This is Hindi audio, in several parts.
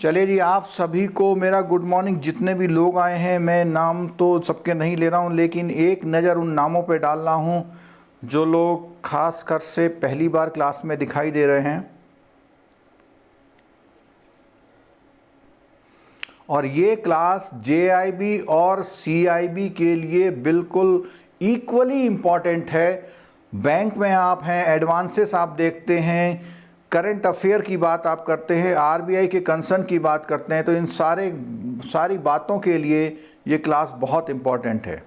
चलिए जी, आप सभी को मेरा गुड मॉर्निंग। जितने भी लोग आए हैं, मैं नाम तो सबके नहीं ले रहा हूं, लेकिन एक नज़र उन नामों पे डाल रहा हूं जो लोग खास कर से पहली बार क्लास में दिखाई दे रहे हैं। और ये क्लास JIB और CIB के लिए बिल्कुल इक्वली इम्पॉर्टेंट है। बैंक में आप हैं, एडवांसेस आप देखते हैं, करंट अफेयर की बात आप करते हैं, RBI के कंसर्न की बात करते हैं, तो इन सारी बातों के लिए ये क्लास बहुत इम्पॉर्टेंट है।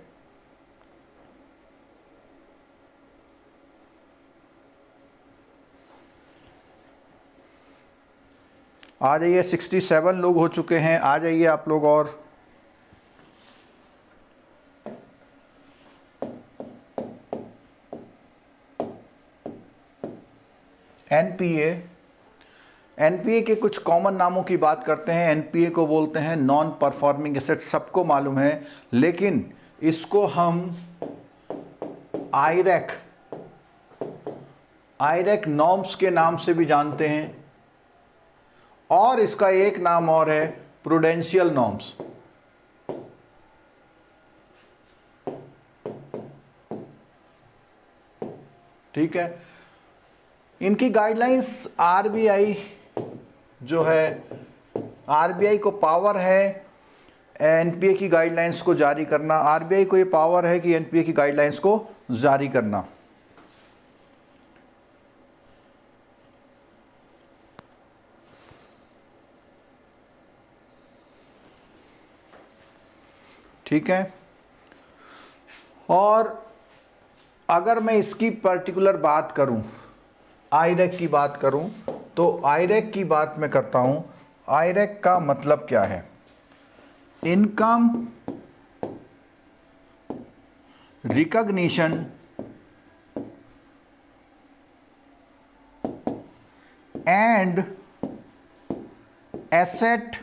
आ जाइए, 67 लोग हो चुके हैं, आ जाइए आप लोग। और एनपीए के कुछ कॉमन नामों की बात करते हैं। एनपीए को बोलते हैं नॉन परफॉर्मिंग एसेट, सबको मालूम है, लेकिन इसको हम आईरेक नॉर्म्स के नाम से भी जानते हैं, और इसका एक नाम और है प्रूडेंशियल नॉर्म्स। ठीक है, इनकी गाइडलाइंस RBI जो है, RBI को पावर है एनपीए की गाइडलाइंस को जारी करना। RBI को ये पावर है कि एनपीए की गाइडलाइंस को जारी करना। ठीक है, और अगर मैं इसकी पर्टिकुलर बात करूं, आईरेक की बात करूं, तो आईरेक की बात मैं करता हूं। आईरेक का मतलब क्या है? Income recognition and asset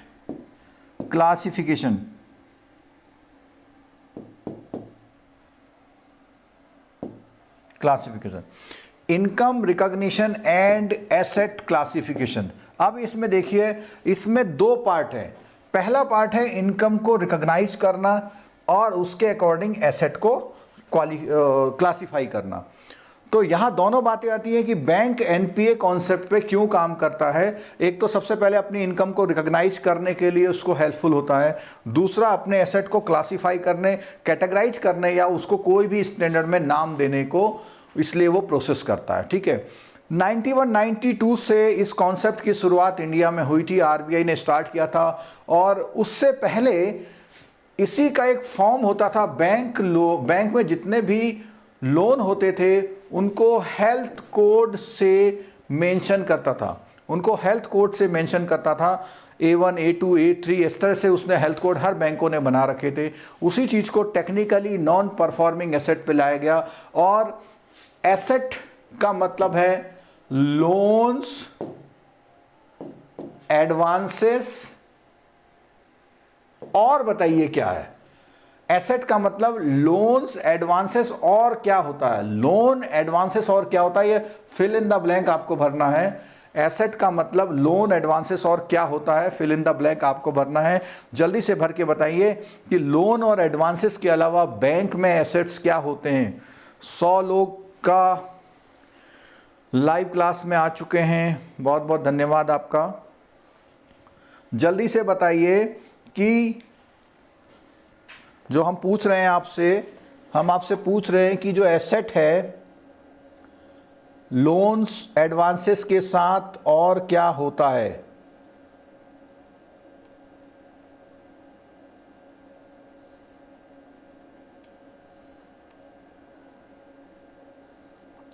classification. Income recognition and asset classification. अब इसमें देखिए, इसमें दो पार्ट है। पहला पार्ट है इनकम को रिकॉग्नाइज करना और उसके अकॉर्डिंग एसेट को क्लासिफाई करना। तो यहां दोनों बातें आती हैं कि बैंक एनपीए कॉन्सेप्ट पे क्यों काम करता है। एक तो सबसे पहले अपनी इनकम को रिकॉग्नाइज करने के लिए उसको हेल्पफुल होता है, दूसरा अपने एसेट को क्लासिफाई करने, कैटेगराइज करने या उसको कोई भी स्टैंडर्ड में नाम देने को, इसलिए वो प्रोसेस करता है। ठीक है, 91-92 से इस कॉन्सेप्ट की शुरुआत इंडिया में हुई थी, RBI ने स्टार्ट किया था। और उससे पहले इसी का एक फॉर्म होता था। बैंक में जितने भी लोन होते थे उनको हेल्थ कोड से मेंशन करता था, A1, A2, A3, इस तरह से उसने हेल्थ कोड हर बैंकों ने बना रखे थे। उसी चीज को टेक्निकली नॉन परफॉर्मिंग एसेट पे लाया गया। और एसेट का मतलब है लोन्स, एडवांसेस, और बताइए क्या है एसेट का मतलब? लोन्स, एडवांसेस और क्या होता है? लोन, एडवांसेस और क्या होता है? ये फिल इन द ब्लैंक आपको भरना है। एसेट का मतलब लोन, एडवांसेस और क्या होता है, फिल इन द ब्लैंक आपको भरना है। जल्दी से भर के बताइए कि लोन और एडवांसेस के अलावा बैंक में एसेट्स क्या होते हैं। 100 लोग का लाइव क्लास में आ चुके हैं, बहुत बहुत धन्यवाद आपका। जल्दी से बताइए कि जो हम पूछ रहे हैं आपसे, हम आपसे पूछ रहे हैं कि जो एसेट है लोन्स, एडवांसेस के साथ और क्या होता है।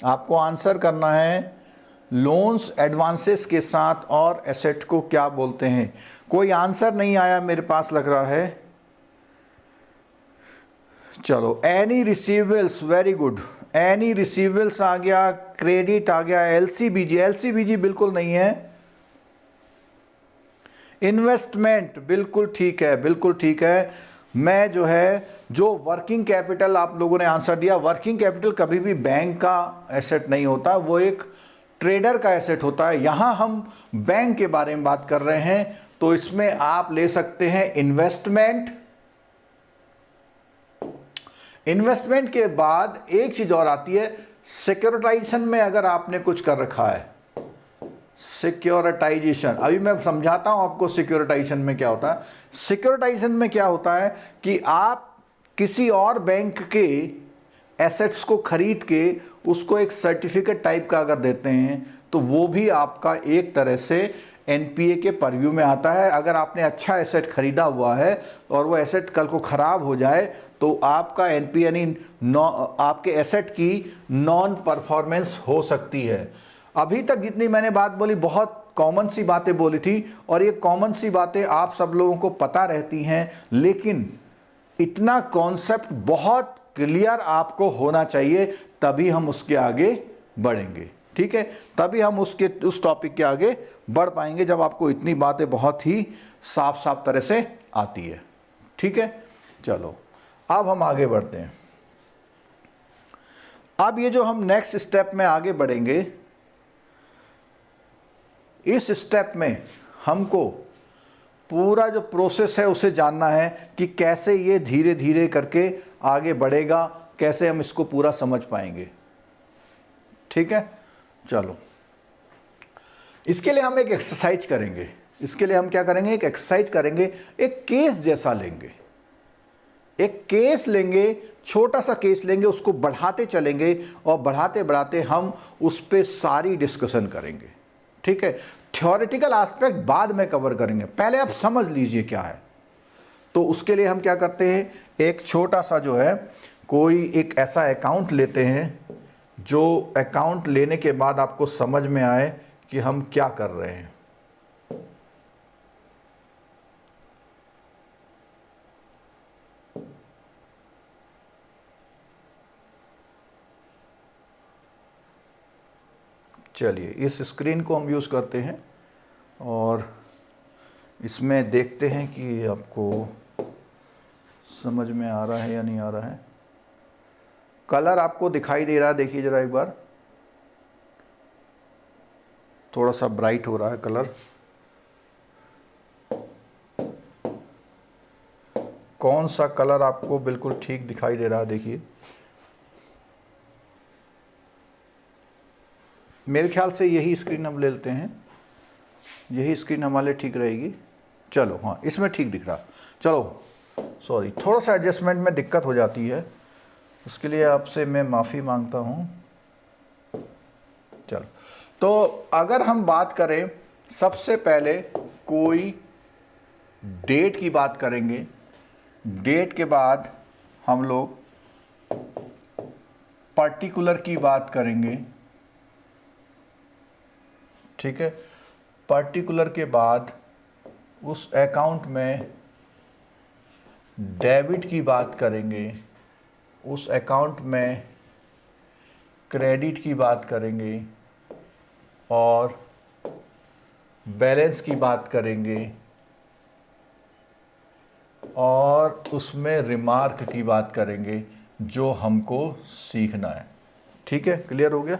आपको आंसर करना है, लोन्स, एडवांसेस के साथ और एसेट को क्या बोलते हैं। कोई आंसर नहीं आया मेरे पास, लग रहा है। चलो, any receivables, very good, any receivables आ गया, क्रेडिट आ गया, एलसीबीजी बिल्कुल नहीं है, इन्वेस्टमेंट बिल्कुल ठीक है। मैं जो वर्किंग कैपिटल, आप लोगों ने आंसर दिया, वर्किंग कैपिटल कभी भी बैंक का एसेट नहीं होता, वो एक ट्रेडर का एसेट होता है। यहां हम बैंक के बारे में बात कर रहे हैं, तो इसमें आप ले सकते हैं इन्वेस्टमेंट। इन्वेस्टमेंट के बाद एक चीज और आती है सिक्योरिटाइजेशन में, अगर आपने कुछ कर रखा है सिक्योरिटाइजेशन। अभी मैं समझाता हूं आपको सिक्योरिटाइजेशन में क्या होता है। सिक्योरिटाइजेशन में क्या होता है कि आप किसी और बैंक के एसेट्स को खरीद के उसको एक सर्टिफिकेट टाइप का अगर देते हैं तो वो भी आपका एक तरह से एनपीए के परव्यू में आता है। अगर आपने अच्छा एसेट खरीदा हुआ है और वो एसेट कल को ख़राब हो जाए तो आपका एनपीए यानी आपके एसेट की नॉन परफॉर्मेंस हो सकती है। अभी तक जितनी मैंने बात बोली बहुत कॉमन सी बातें बोली थी, और ये कॉमन सी बातें आप सब लोगों को पता रहती हैं, लेकिन इतना कॉन्सेप्ट बहुत क्लियर आपको होना चाहिए, तभी हम उसके आगे बढ़ेंगे। ठीक है, तभी हम उस टॉपिक के आगे बढ़ पाएंगे जब आपको इतनी बातें बहुत ही साफ साफ तरह से आती है। ठीक है, चलो अब हम आगे बढ़ते हैं। अब ये जो हम नेक्स्ट स्टेप में आगे बढ़ेंगे, इस स्टेप में हमको पूरा जो प्रोसेस है उसे जानना है कि कैसे ये धीरे धीरे करके आगे बढ़ेगा, कैसे हम इसको पूरा समझ पाएंगे। ठीक है, चलो इसके लिए हम एक एक्सरसाइज करेंगे। इसके लिए हम क्या करेंगे, एक एक्सरसाइज करेंगे, एक केस जैसा लेंगे। एक केस लेंगे, छोटा सा केस लेंगे, उसको बढ़ाते चलेंगे और बढ़ाते बढ़ाते हम उस पर सारी डिस्कशन करेंगे। ठीक है, थ्योरेटिकल एस्पेक्ट बाद में कवर करेंगे, पहले आप समझ लीजिए क्या है। तो उसके लिए हम क्या करते हैं, एक छोटा सा जो है कोई एक ऐसा अकाउंट लेते हैं जो अकाउंट लेने के बाद आपको समझ में आए कि हम क्या कर रहे हैं। चलिए इस स्क्रीन को हम यूज़ करते हैं और इसमें देखते हैं कि आपको समझ में आ रहा है या नहीं आ रहा है। कलर आपको दिखाई दे रहा है, देखिए ज़रा एक बार, थोड़ा सा ब्राइट हो रहा है कलर। कौन सा कलर आपको बिल्कुल ठीक दिखाई दे रहा है, देखिए। मेरे ख्याल से यही स्क्रीन हम ले लेते हैं, यही स्क्रीन हमारे ठीक रहेगी। चलो हाँ, इसमें ठीक दिख रहा। चलो सॉरी, थोड़ा सा एडजस्टमेंट में दिक्कत हो जाती है, उसके लिए आपसे मैं माफ़ी मांगता हूँ। चलो, तो अगर हम बात करें, सबसे पहले कोई डेट की बात करेंगे। डेट के बाद हम लोग पर्टिकुलर की बात करेंगे। ठीक है, पर्टिकुलर के बाद उस अकाउंट में डेबिट की बात करेंगे, उस अकाउंट में क्रेडिट की बात करेंगे और बैलेंस की बात करेंगे और उसमें रिमार्क की बात करेंगे जो हमको सीखना है। ठीक है, क्लियर हो गया।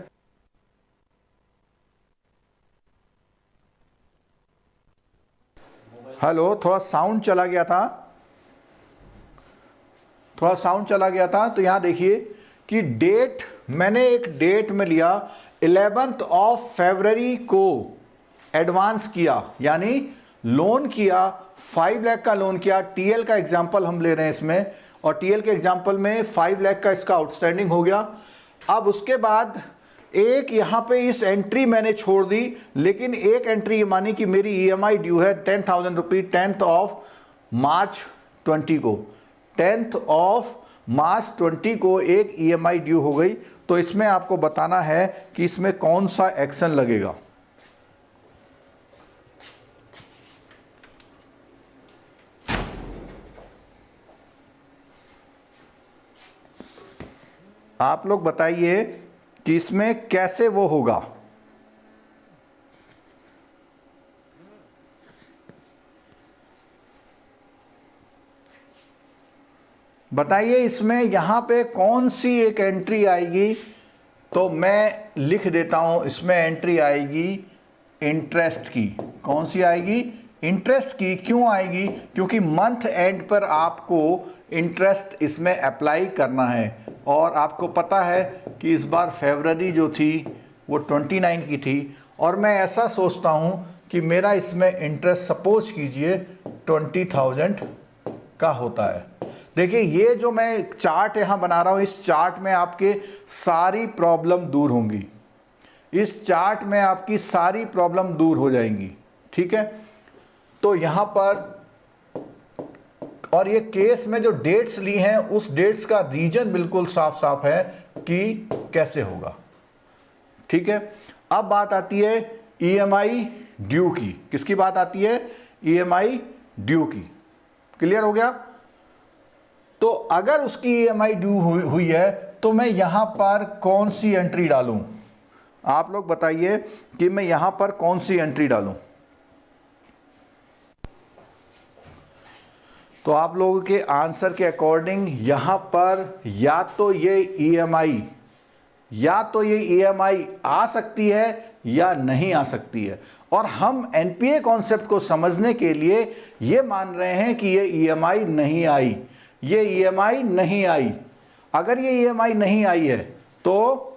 हेलो, थोड़ा साउंड चला गया था, थोड़ा साउंड चला गया था। तो यहाँ देखिए कि डेट, मैंने एक डेट में लिया 11 फरवरी को एडवांस किया, यानी लोन किया, 5 लाख का लोन किया। टीएल का एग्जांपल हम ले रहे हैं इसमें, और टीएल के एग्जांपल में 5 लाख का इसका आउटस्टैंडिंग हो गया। अब उसके बाद एक यहाँ पे इस एंट्री मैंने छोड़ दी, लेकिन एक एंट्री मानी कि मेरी ईएमआई ड्यू है 10,000 रुपये 10 मार्च 20 को। 10 मार्च 20 को एक ईएमआई ड्यू हो गई। तो इसमें आपको बताना है कि इसमें कौन सा एक्शन लगेगा। आप लोग बताइए कि इसमें कैसे वो होगा। बताइए इसमें यहां पे कौन सी एक एंट्री आएगी तो मैं लिख देता हूं, इसमें एंट्री आएगी इंटरेस्ट की। कौन सी आएगी? इंटरेस्ट की। क्यों आएगी? क्योंकि मंथ एंड पर आपको इंटरेस्ट इसमें अप्लाई करना है, और आपको पता है कि इस बार फरवरी जो थी वो 29 की थी, और मैं ऐसा सोचता हूं कि मेरा इसमें इंटरेस्ट सपोज कीजिए 20,000 का होता है। देखिए ये जो मैं चार्ट यहां बना रहा हूं, इस चार्ट में आपके सारी प्रॉब्लम दूर होंगी, इस चार्ट में आपकी सारी प्रॉब्लम दूर हो जाएंगी। ठीक है, तो यहां पर, और ये केस में जो डेट्स ली हैं उस डेट्स का रीजन बिल्कुल साफ साफ है कि कैसे होगा। ठीक है, अब बात आती है ईएमआई ड्यू की। किसकी बात आती है? ईएमआई ड्यू की। क्लियर हो गया? तो अगर उसकी ईएमआई ड्यू हुई है तो मैं यहां पर कौन सी एंट्री डालूं? आप लोग बताइए कि मैं यहां पर कौन सी एंट्री डालूं। तो आप लोगों के आंसर के अकॉर्डिंग यहां पर या तो ये ईएमआई आ सकती है या नहीं आ सकती है, और हम एनपीए कॉन्सेप्ट को समझने के लिए ये मान रहे हैं कि ये ईएमआई नहीं आई, ये ईएमआई नहीं आई। अगर ये ईएमआई नहीं आई है तो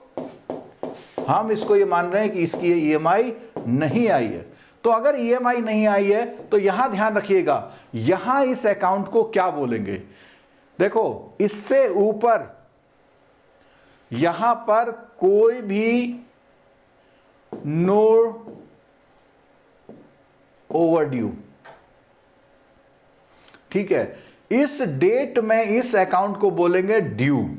हम इसको ये मान रहे हैं कि इसकी ये ईएमआई नहीं आई है। तो अगर ईएमआई नहीं आई है तो यहां ध्यान रखिएगा, यहां इस अकाउंट को क्या बोलेंगे? देखो इससे ऊपर यहां पर कोई भी नो ओवरड्यू। ठीक है, इस डेट में इस अकाउंट को बोलेंगे ड्यू।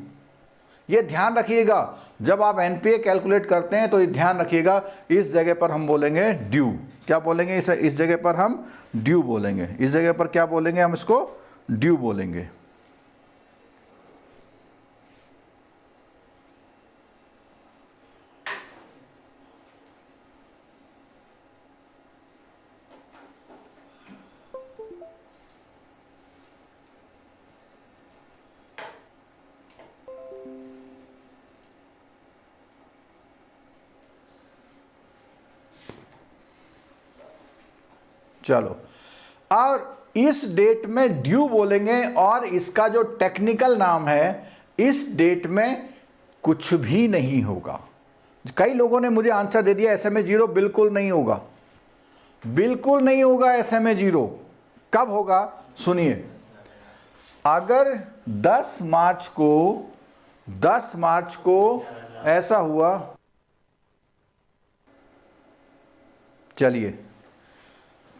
ये ध्यान रखिएगा, जब आप एनपीए कैलकुलेट करते हैं तो ये ध्यान रखिएगा, इस जगह पर हम बोलेंगे ड्यू। क्या बोलेंगे? इस जगह पर हम ड्यू बोलेंगे। इस जगह पर क्या बोलेंगे? हम इसको ड्यू बोलेंगे। चलो, और इस डेट में ड्यू बोलेंगे, और इसका जो टेक्निकल नाम है, इस डेट में कुछ भी नहीं होगा। कई लोगों ने मुझे आंसर दे दिया एसएमए 0 बिल्कुल नहीं होगा, बिल्कुल नहीं होगा एसएमए 0। कब होगा? सुनिए, अगर 10 मार्च को ऐसा हुआ, चलिए,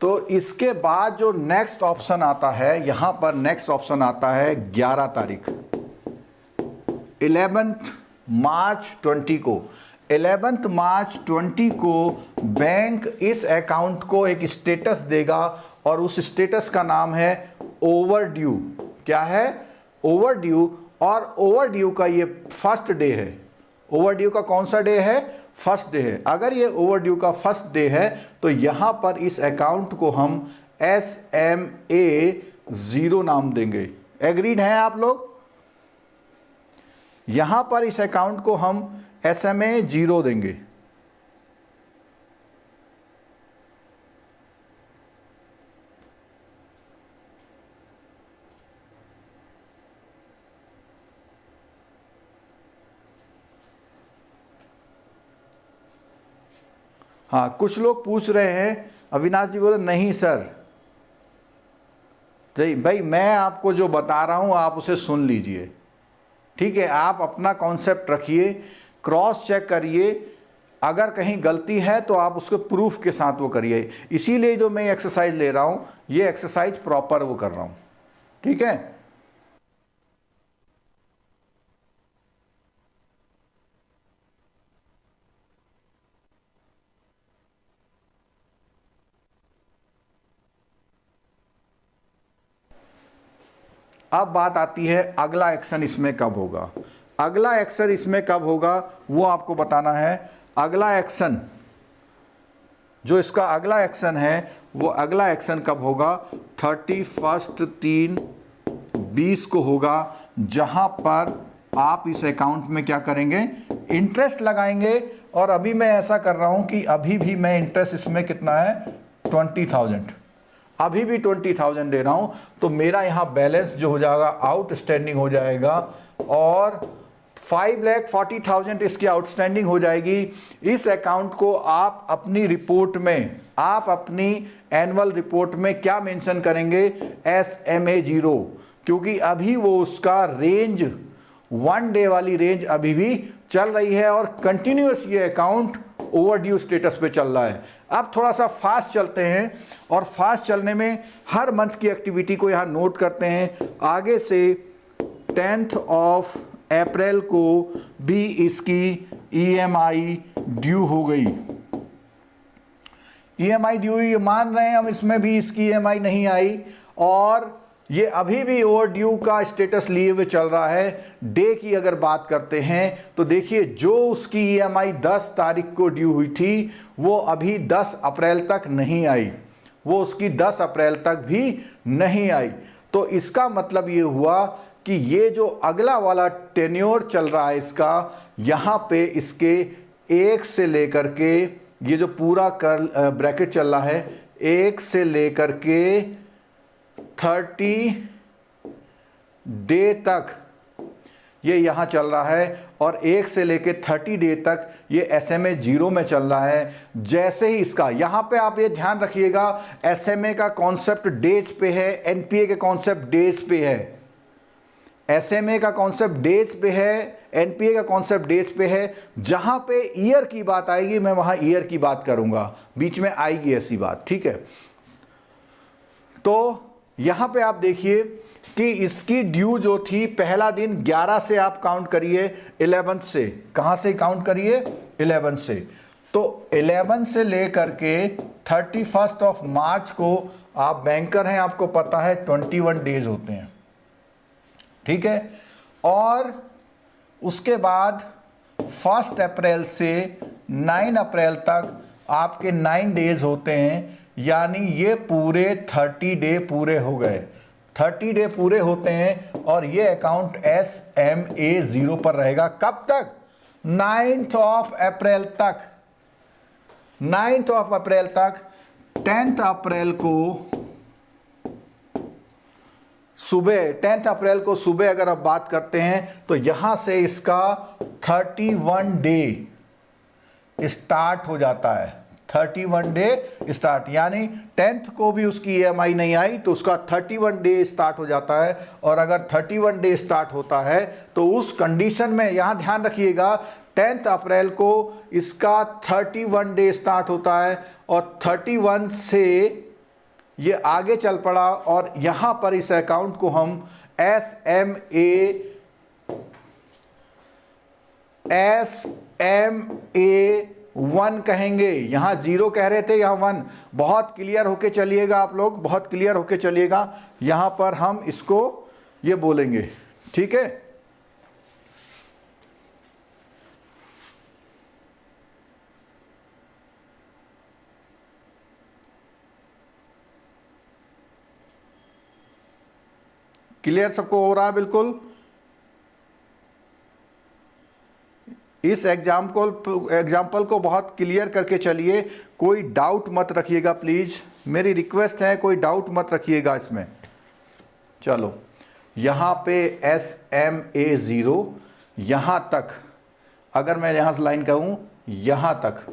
तो इसके बाद जो नेक्स्ट ऑप्शन आता है, यहां पर नेक्स्ट ऑप्शन आता है 11 तारीख, 11 मार्च 20 को। 11 मार्च 20 को बैंक इस अकाउंट को एक स्टेटस देगा, और उस स्टेटस का नाम है ओवरड्यू। क्या है? ओवरड्यू। और ओवरड्यू का ये फर्स्ट डे है। ओवरड्यू का कौन सा डे है? फर्स्ट डे है। अगर ये ओवरड्यू का फर्स्ट डे है तो यहां पर इस अकाउंट को हम SMA 0 नाम देंगे। एग्रीड हैं आप लोग? यहां पर इस अकाउंट को हम SMA 0 देंगे। हाँ, कुछ लोग पूछ रहे हैं, अविनाश जी बोले नहीं सर। भाई मैं आपको जो बता रहा हूं आप उसे सुन लीजिए। ठीक है, आप अपना कॉन्सेप्ट रखिए, क्रॉस चेक करिए, अगर कहीं गलती है तो आप उसको प्रूफ के साथ वो करिए। इसीलिए जो मैं एक्सरसाइज ले रहा हूं, ये एक्सरसाइज प्रॉपर वो कर रहा हूं। ठीक है, अब बात आती है अगला एक्शन इसमें कब होगा। अगला एक्शन इसमें कब होगा वो आपको बताना है। अगला एक्शन जो इसका अगला एक्शन है वो अगला एक्शन कब होगा? 31/3/20 को होगा, जहां पर आप इस अकाउंट में क्या करेंगे? इंटरेस्ट लगाएंगे, और अभी मैं ऐसा कर रहा हूं कि अभी भी मैं इंटरेस्ट इसमें कितना है 20,000, अभी भी 20,000 दे रहा हूं, तो मेरा यहां बैलेंस जो हो जाएगा आउटस्टैंडिंग हो जाएगा, और 5,40,000 इसकी आउटस्टैंडिंग हो जाएगी। इस अकाउंट को आप अपनी रिपोर्ट में, आप अपनी एनुअल रिपोर्ट में क्या मेंशन करेंगे, SMA0, क्योंकि अभी वो उसका रेंज 1 डे वाली रेंज अभी भी चल रही है और कंटिन्यूअस ये अकाउंट ओवरड्यू स्टेटस पे चल रहा है। अब थोड़ा सा फास्ट चलते हैं, और फास्ट चलने में हर मंथ की एक्टिविटी को यहाँ नोट करते हैं। आगे से 10th ऑफ अप्रैल को भी इसकी EMI ड्यू हो गई, EMI ड्यू हुई, मान रहे हैं हम, इसमें भी इसकी EMI नहीं आई, और ये अभी भी ओवरड्यू का स्टेटस लिए हुए चल रहा है। डे की अगर बात करते हैं तो देखिए, जो उसकी EMI 10 तारीख को ड्यू हुई थी वो अभी 10 अप्रैल तक नहीं आई, वो उसकी 10 अप्रैल तक भी नहीं आई। तो इसका मतलब ये हुआ कि ये जो अगला वाला टेन्योर चल रहा है इसका, यहाँ पे इसके 1 से लेकर के, ये जो पूरा कर्ल ब्रैकेट चल रहा है, 1 से लेकर के 30 डे तक ये यहाँ चल रहा है, और 1 से लेके 30 डे तक ये SMA0 में चल रहा है। जैसे ही इसका, यहाँ पे आप ये ध्यान रखिएगा, SMA का कॉन्सेप्ट डेज पे है, NPA के कॉन्सेप्ट डेज पे है। SMA का कॉन्सेप्ट डेज पे है, NPA का कॉन्सेप्ट डेज पे है। जहाँ पे ईयर की बात आएगी मैं वहाँ ईयर की बात करूँगा, बीच में आएगी ऐसी बात, ठीक है। तो यहाँ पे आप देखिए कि इसकी ड्यू जो थी, पहला दिन 11 से आप काउंट करिए, 11 से, कहाँ से काउंट करिए, 11 से। तो 11 से लेकर के 31 ऑफ मार्च को, आप बैंकर हैं, आपको पता है 21 डेज होते हैं, ठीक है। और उसके बाद 1 अप्रैल से 9 अप्रैल तक आपके 9 डेज होते हैं, यानी ये पूरे 30 डे पूरे हो गए, 30 डे पूरे होते हैं, और ये अकाउंट SMA0 पर रहेगा। कब तक, 9th ऑफ अप्रैल तक, 9th ऑफ अप्रैल तक। 10th अप्रैल को सुबह, 10th अप्रैल को सुबह अगर आप बात करते हैं तो यहां से इसका 31 डे स्टार्ट हो जाता है, 31 डे स्टार्ट, यानी 10th को भी उसकी EMI नहीं आई तो उसका 31 डे स्टार्ट हो जाता है। और अगर 31 डे स्टार्ट होता है तो उस कंडीशन में, यहां ध्यान रखिएगा, 10th अप्रैल को इसका 31 डे स्टार्ट होता है, और 31 से ये आगे चल पड़ा, और यहां पर इस अकाउंट को हम SMA1 कहेंगे। यहां 0 कह रहे थे, यहां 1। बहुत क्लियर होके चलिएगा आप लोग, बहुत क्लियर होके चलिएगा, यहां पर हम इसको ये बोलेंगे, ठीक है। क्लियर सबको हो रहा है बिल्कुल। इस एग्जाम्पल को बहुत क्लियर करके चलिए, कोई डाउट मत रखिएगा प्लीज़, मेरी रिक्वेस्ट है, कोई डाउट मत रखिएगा इसमें। चलो, यहाँ पे SMA0 यहाँ तक, अगर मैं यहाँ से लाइन कहूँ यहाँ तक,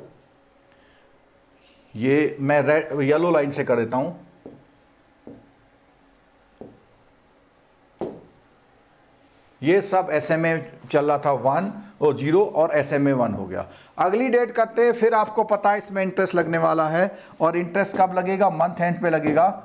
ये मैं रेड येलो लाइन से कर देता हूँ, ये सब SMA चल रहा था 1 और 0, और SMA1 हो गया। अगली डेट करते हैं, फिर आपको पता है इसमें इंटरेस्ट लगने वाला है, और इंटरेस्ट कब लगेगा, मंथ एंड पे लगेगा।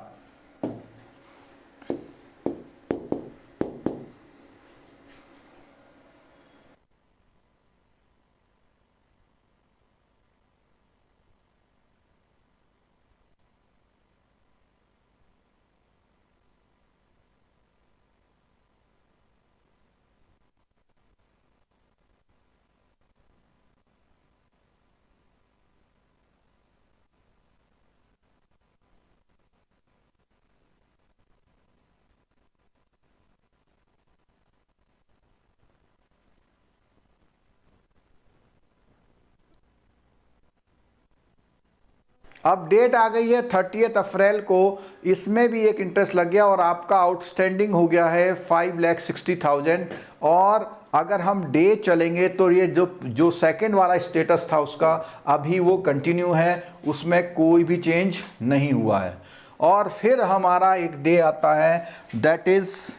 अब डेट आ गई है 30 अप्रैल को, इसमें भी एक इंटरेस्ट लग गया और आपका आउटस्टैंडिंग हो गया है 5,60,000। और अगर हम डे चलेंगे तो ये जो सेकंड वाला स्टेटस था उसका अभी वो कंटिन्यू है, उसमें कोई भी चेंज नहीं हुआ है। और फिर हमारा एक डे आता है, दैट इज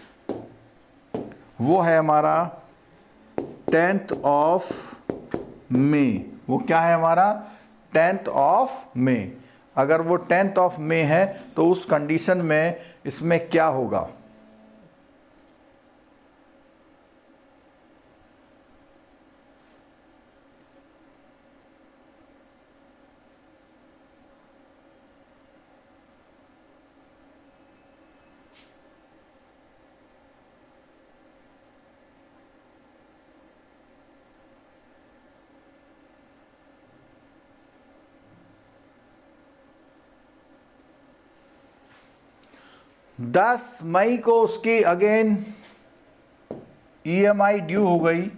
वो है हमारा 10th ऑफ मई। वो क्या है हमारा 10th ऑफ मई। अगर वो 10th ऑफ मई है तो उस कंडीशन में इसमें क्या होगा, दस मई को उसकी अगेन ईएमआई ड्यू हो गई।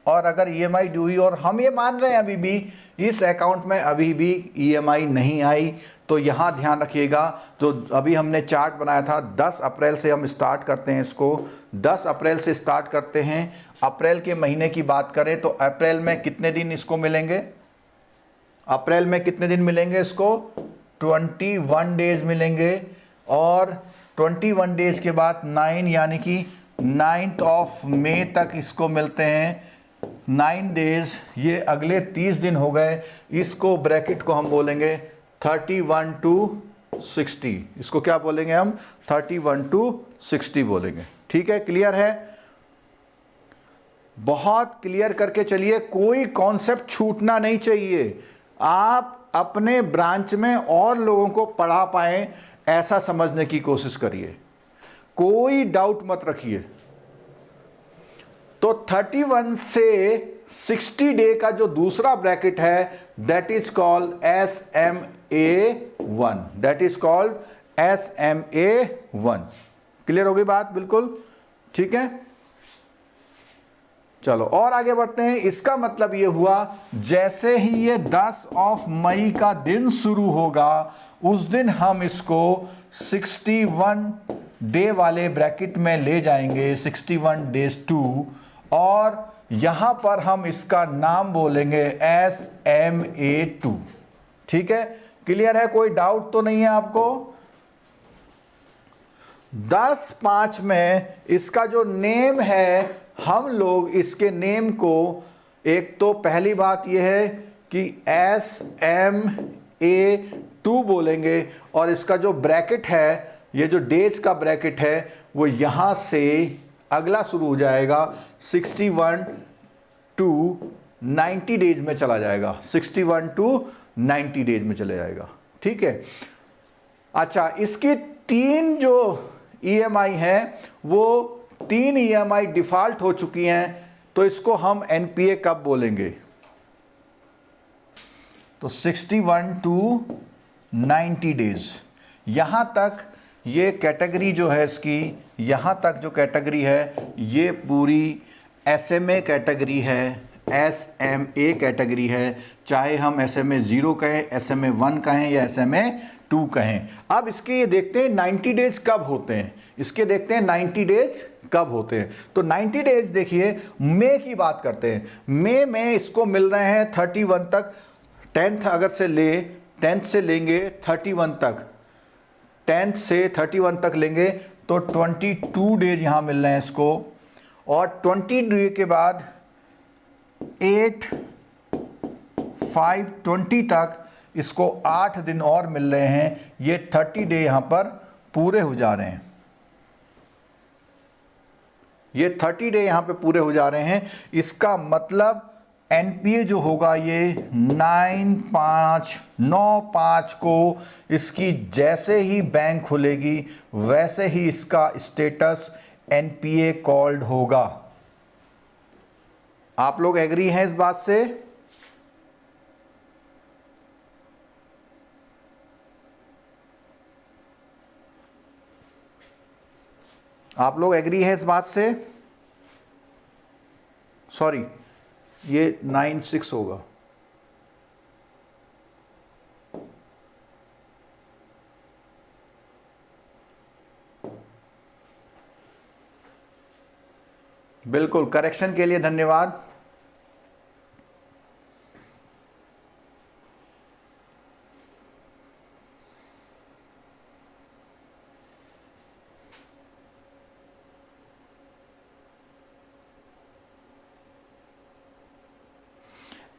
और अगर ईएमआई ड्यू हुई और हम ये मान रहे हैं अभी भी इस अकाउंट में अभी भी ईएमआई नहीं आई, तो यहाँ ध्यान रखिएगा, जो अभी हमने चार्ट बनाया था 10 अप्रैल से हम स्टार्ट करते हैं इसको, 10 अप्रैल से स्टार्ट करते हैं। अप्रैल के महीने की बात करें तो अप्रैल में कितने दिन इसको मिलेंगे, अप्रैल में कितने दिन मिलेंगे इसको 21 डेज मिलेंगे। और 21 डेज के बाद 9 यानी कि 9th ऑफ मई तक इसको मिलते हैं 9 डेज, ये अगले 30 दिन हो गए। इसको ब्रैकेट को हम बोलेंगे 31 to 60, इसको क्या बोलेंगे हम 31 to 60 बोलेंगे। ठीक है, क्लियर है, बहुत क्लियर करके चलिए, कोई कॉन्सेप्ट छूटना नहीं चाहिए। आप अपने ब्रांच में और लोगों को पढ़ा पाएं ऐसा समझने की कोशिश करिए, कोई डाउट मत रखिए। तो 31 से 60 डे का जो दूसरा ब्रैकेट है that is called SMA1, that is called SMA1। Clear हो गई बात, बिल्कुल ठीक है। चलो और आगे बढ़ते हैं। इसका मतलब ये हुआ जैसे ही ये 10 ऑफ मई का दिन शुरू होगा उस दिन हम इसको 61 डे वाले ब्रैकेट में ले जाएंगे, 61 days 2, और यहां पर हम इसका नाम बोलेंगे SMA2। ठीक है, क्लियर है, कोई डाउट तो नहीं है आपको। 10/5 में इसका जो नेम है, हम लोग इसके नेम को, एक तो पहली बात यह है कि SMA2 बोलेंगे, और इसका जो ब्रैकेट है, ये जो डेज का ब्रैकेट है वो यहाँ से अगला शुरू हो जाएगा 61 to 90 डेज में चला जाएगा, 61 to 90 डेज में चले जाएगा। ठीक है, अच्छा, इसकी 3 जो EMI है वो 3 EMI डिफॉल्ट हो चुकी हैं, तो इसको हम NPA कब बोलेंगे, तो 61 to 90 डेज। यहां तक ये कैटेगरी जो है इसकी, यहां तक जो कैटेगरी है ये पूरी SMA कैटेगरी है, SMA कैटेगरी है, चाहे हम SMA 0 कहें, SMA 1 कहें या SMA 2 कहें। अब इसके ये देखते हैं 90 डेज कब होते हैं, इसके देखते हैं 90 डेज कब होते हैं। तो 90 डेज देखिए, मई की बात करते हैं। मई में इसको मिल रहे हैं 31 तक, 10th अगर से ले 10th से लेंगे 31 तक, 10th से 31 तक लेंगे तो 22 डेज यहाँ मिल रहे हैं इसको। और 20 डे के बाद 8, 5, 20 तक इसको 8 दिन और मिल रहे हैं, ये 30 डे यहाँ पर पूरे हो जा रहे हैं, ये 30 डे यहाँ पे पूरे हो जा रहे हैं। इसका मतलब NPA जो होगा ये 9/5 को इसकी जैसे ही बैंक खुलेगी वैसे ही इसका स्टेटस NPA कॉल्ड होगा। आप लोग एग्री हैं इस बात से? आप लोग एग्री हैं इस बात से? सॉरी, ये 9/6 होगा, बिल्कुल, करेक्शन के लिए धन्यवाद।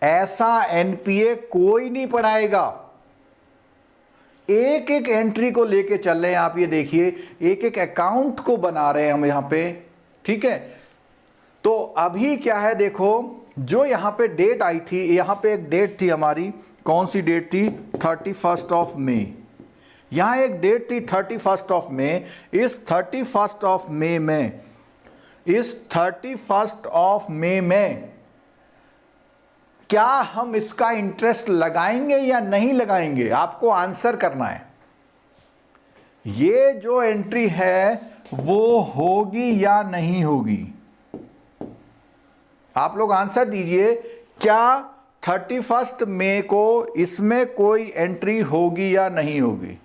ऐसा एनपीए कोई नहीं पढ़ाएगा। एक एक एंट्री को लेके चल रहे हैं आप, ये देखिए एक एक अकाउंट को बना रहे हैं हम यहां पे, ठीक है। तो अभी क्या है देखो, जो यहां पे डेट आई थी, यहां पे एक डेट थी हमारी, कौन सी डेट थी, 31 ऑफ मई। यहां एक डेट थी 31 ऑफ मई। इस 31 ऑफ मई में, इस 31 ऑफ मई में क्या हम इसका इंटरेस्ट लगाएंगे या नहीं लगाएंगे, आपको आंसर करना है। ये जो एंट्री है वो होगी या नहीं होगी, आप लोग आंसर दीजिए। क्या 31 मई को इसमें कोई एंट्री होगी या नहीं होगी?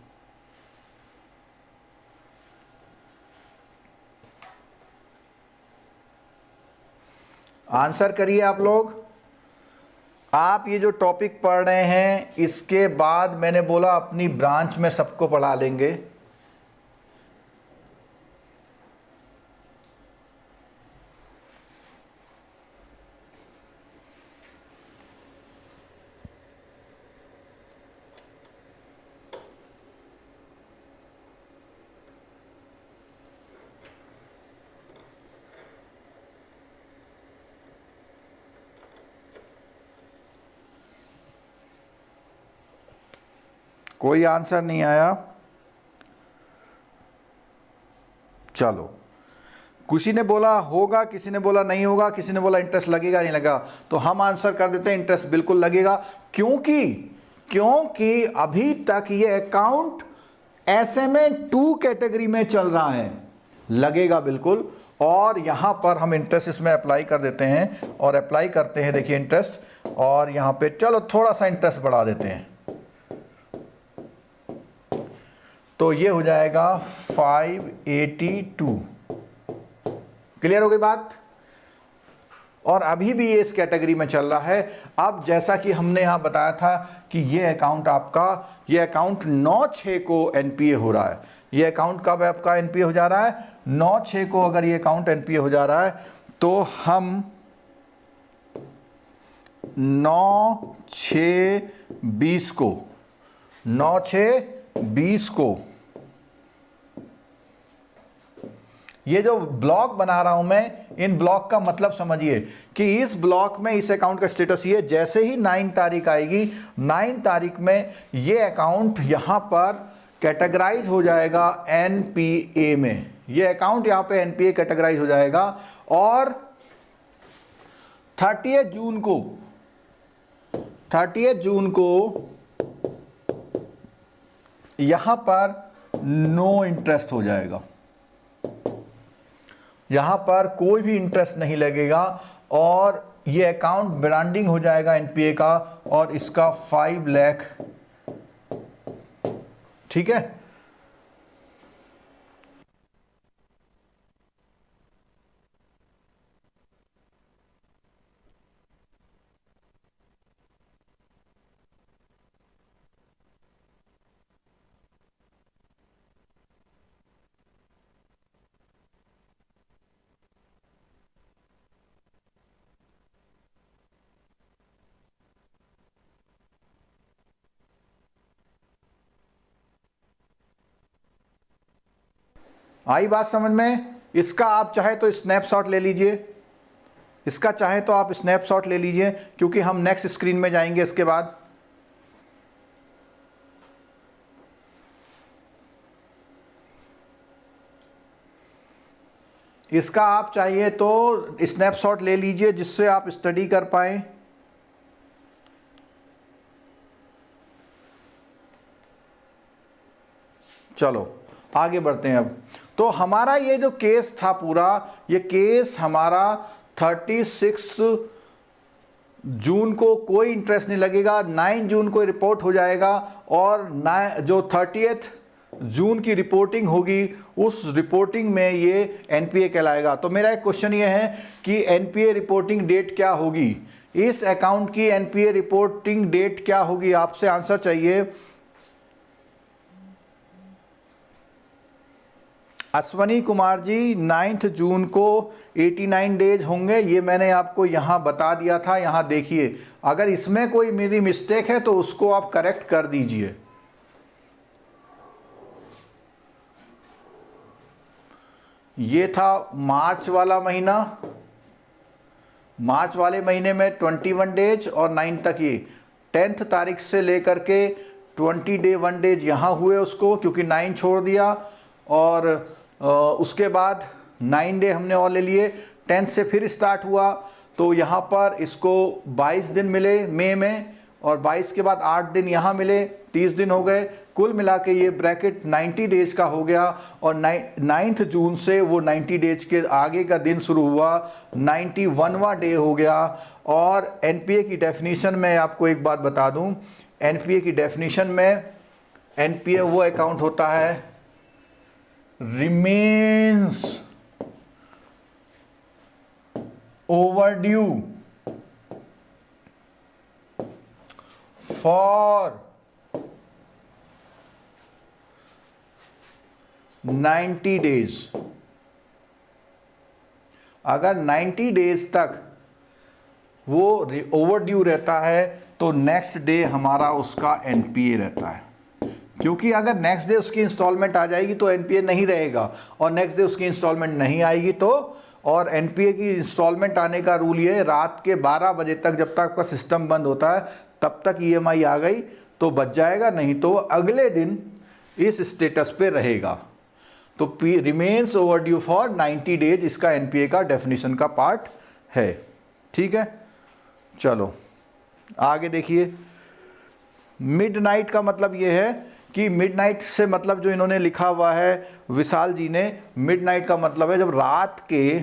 आंसर करिए आप लोग। आप ये जो टॉपिक पढ़ रहे हैं, इसके बाद मैंने बोला अपनी ब्रांच में सबको पढ़ा लेंगे। कोई आंसर नहीं आया, चलो। किसी ने बोला होगा, किसी ने बोला नहीं होगा, किसी ने बोला इंटरेस्ट लगेगा नहीं लगेगा। तो हम आंसर कर देते हैं इंटरेस्ट बिल्कुल लगेगा। क्योंकि अभी तक ये अकाउंट SMA-2 कैटेगरी में चल रहा है, लगेगा बिल्कुल। और यहां पर हम इंटरेस्ट इसमें अप्लाई कर देते हैं, और अप्लाई करते हैं, देखिए इंटरेस्ट, और यहां पे चलो थोड़ा सा इंटरेस्ट बढ़ा देते हैं, तो ये हो जाएगा 582। क्लियर हो गई बात? और अभी भी ये इस कैटेगरी में चल रहा है। अब जैसा कि हमने यहां बताया था कि ये अकाउंट आपका, ये अकाउंट 9/6 को एनपीए हो रहा है। ये अकाउंट कब आपका एनपीए हो जा रहा है? 9/6 को अगर ये अकाउंट एनपीए हो जा रहा है, तो हम 9/6/20 को, 9/6/20 को, ये जो ब्लॉक बना रहा हूं मैं, इन ब्लॉक का मतलब समझिए कि इस ब्लॉक में इस अकाउंट का स्टेटस ये, जैसे ही 9 तारीख आएगी, 9 तारीख में ये अकाउंट यहां पर कैटेगराइज हो जाएगा एनपीए में। ये अकाउंट यहां पे एनपीए कैटेगराइज हो जाएगा। और 30 जून को यहां पर नो इंटरेस्ट हो जाएगा, यहां पर कोई भी इंटरेस्ट नहीं लगेगा, और ये अकाउंट ब्रांडिंग हो जाएगा एनपीए का, और इसका 5 लाख, ठीक है। आई बात समझ में? इसका आप चाहे तो स्नैपशॉट ले लीजिए, इसका चाहे तो आप स्नैपशॉट ले लीजिए, क्योंकि हम नेक्स्ट स्क्रीन में जाएंगे इसके बाद। इसका आप चाहिए तो स्नैपशॉट ले लीजिए, जिससे आप स्टडी कर पाए। चलो आगे बढ़ते हैं। अब तो हमारा ये जो केस था पूरा, ये केस हमारा 36 जून को कोई इंटरेस्ट नहीं लगेगा, 9 जून को रिपोर्ट हो जाएगा, और जो 30 जून की रिपोर्टिंग होगी, उस रिपोर्टिंग में ये एनपीए कहलाएगा। तो मेरा एक क्वेश्चन ये है कि एनपीए रिपोर्टिंग डेट क्या होगी, इस अकाउंट की एनपीए रिपोर्टिंग डेट क्या होगी, आपसे आंसर चाहिए। अश्वनी कुमार जी 9 जून को 89 डेज होंगे, ये मैंने आपको यहाँ बता दिया था। यहाँ देखिए, अगर इसमें कोई मेरी मिस्टेक है तो उसको आप करेक्ट कर दीजिए। ये था मार्च वाला महीना, मार्च वाले महीने में 21 डेज और 9 तक, ये 10 तारीख से लेकर के 1 डेज यहाँ हुए उसको, क्योंकि 9 छोड़ दिया, और उसके बाद 9 डे हमने और ले लिए, 10 से फिर स्टार्ट हुआ, तो यहाँ पर इसको 22 दिन मिले मई में, और 22 के बाद 8 दिन यहाँ मिले, 30 दिन हो गए। कुल मिला के ये ब्रैकेट 90 डेज का हो गया, और 9 जून से वो 90 डेज के आगे का दिन शुरू हुआ, 91वां डे हो गया। और एनपीए की डेफिनीशन में आपको एक बात बता दूं, एनपीए की डेफिनीशन में एनपीए वो अकाउंट होता है रिमेन्स ओवरड्यू फॉर 90 डेज। अगर 90 डेज तक वो ओवरड्यू रहता है तो नेक्स्ट डे हमारा उसका एनपीए रहता है, क्योंकि अगर नेक्स्ट डे उसकी इंस्टॉलमेंट आ जाएगी तो एनपीए नहीं रहेगा, और नेक्स्ट डे उसकी इंस्टॉलमेंट नहीं आएगी तो, और एनपीए की इंस्टॉलमेंट आने का रूल ये है, रात के 12 बजे तक जब तक आपका सिस्टम बंद होता है तब तक ईएमआई आ गई तो बच जाएगा, नहीं तो अगले दिन इस स्टेटस पे रहेगा। तो रिमेन्स ओवरड्यू फॉर 90 डेज इसका एनपीए का डेफिनेशन का पार्ट है। ठीक है, चलो आगे देखिए। मिडनाइट का मतलब ये है कि मिडनाइट से मतलब जो इन्होंने लिखा हुआ है विशाल जी ने, मिडनाइट का मतलब है जब रात के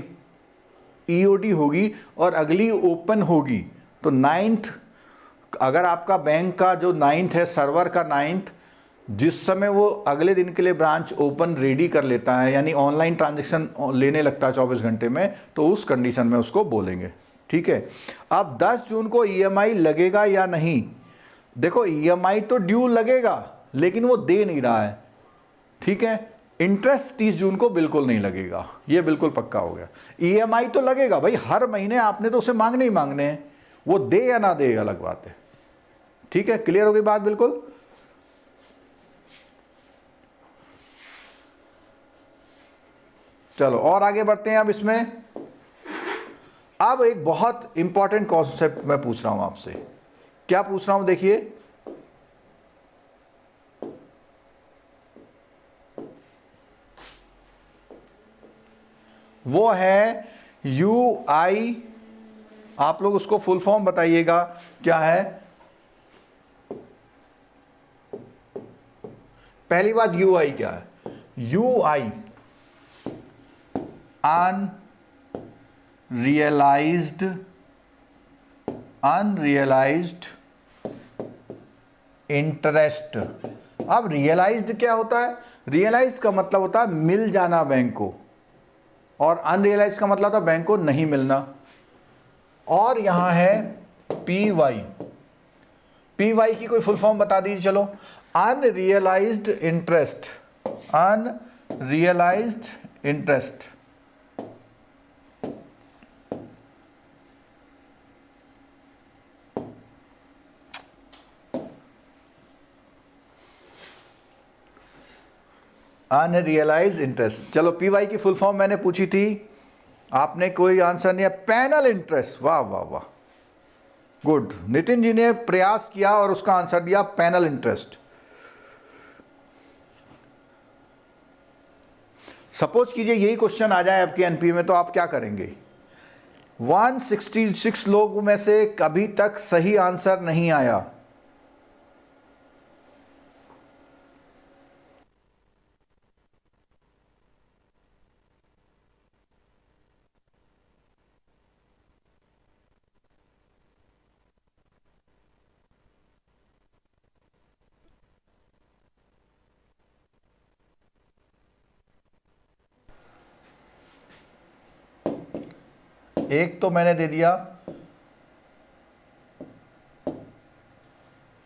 ईओडी होगी और अगली ओपन होगी, तो 9th, अगर आपका बैंक का जो 9th है, सर्वर का 9th, जिस समय वो अगले दिन के लिए ब्रांच ओपन रेडी कर लेता है, यानी ऑनलाइन ट्रांजैक्शन लेने लगता है 24 घंटे में, तो उस कंडीशन में उसको बोलेंगे। ठीक है, अब 10 जून को ईएमआई लगेगा या नहीं, देखो ईएमआई तो ड्यू लगेगा लेकिन वो दे नहीं रहा है। ठीक है, इंटरेस्ट 30 जून को बिल्कुल नहीं लगेगा, ये बिल्कुल पक्का हो गया। ईएमआई तो लगेगा भाई, हर महीने आपने तो उसे मांगने ही मांगने हैं, वो दे या ना दे अलग बात है। ठीक है, क्लियर हो गई बात बिल्कुल। चलो और आगे बढ़ते हैं। अब इसमें अब एक बहुत इंपॉर्टेंट कॉन्सेप्ट मैं पूछ रहा हूं आपसे। क्या पूछ रहा हूं, देखिए, वो है यूआई, आप लोग उसको फुल फॉर्म बताइएगा क्या है। पहली बात, यूआई क्या है? UI unrealised interest. अब रियलाइज्ड क्या होता है? रियलाइज्ड का मतलब होता है मिल जाना बैंक को, और अनरियलाइज्ड का मतलब होता है बैंक को नहीं मिलना। और यहां है पीवाई, पीवाई की कोई फुल फॉर्म बता दीजिए। चलो, unrealised interest, unrealised interest. Unrealised interest. चलो, पीवाई की फुल फॉर्म मैंने पूछी थी, आपने कोई आंसर नहीं है। पैनल इंटरेस्ट, वाह वाह वाह, गुड। नितिन जी ने प्रयास किया और उसका आंसर दिया पैनल इंटरेस्ट। सपोज कीजिए यही क्वेश्चन आ जाए आपके एनपीए में, तो आप क्या करेंगे? 166 लोगों में से कभी तक सही आंसर नहीं आया। एक तो मैंने दे दिया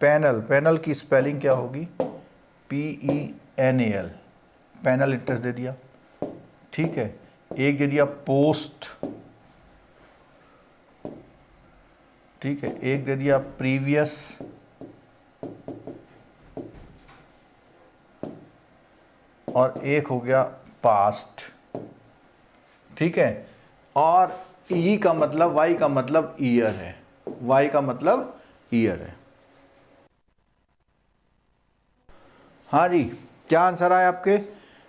पैनल, पैनल की स्पेलिंग क्या होगी, PENAL, पैनल इंटरेस्ट दे दिया, ठीक है। एक दे दिया पोस्ट, ठीक है। एक दे दिया प्रीवियस, और एक हो गया पास्ट, ठीक है। और ई का मतलब, वाई का मतलब ईयर है, वाई का मतलब ईयर है। हाँ जी, क्या आंसर आए आपके?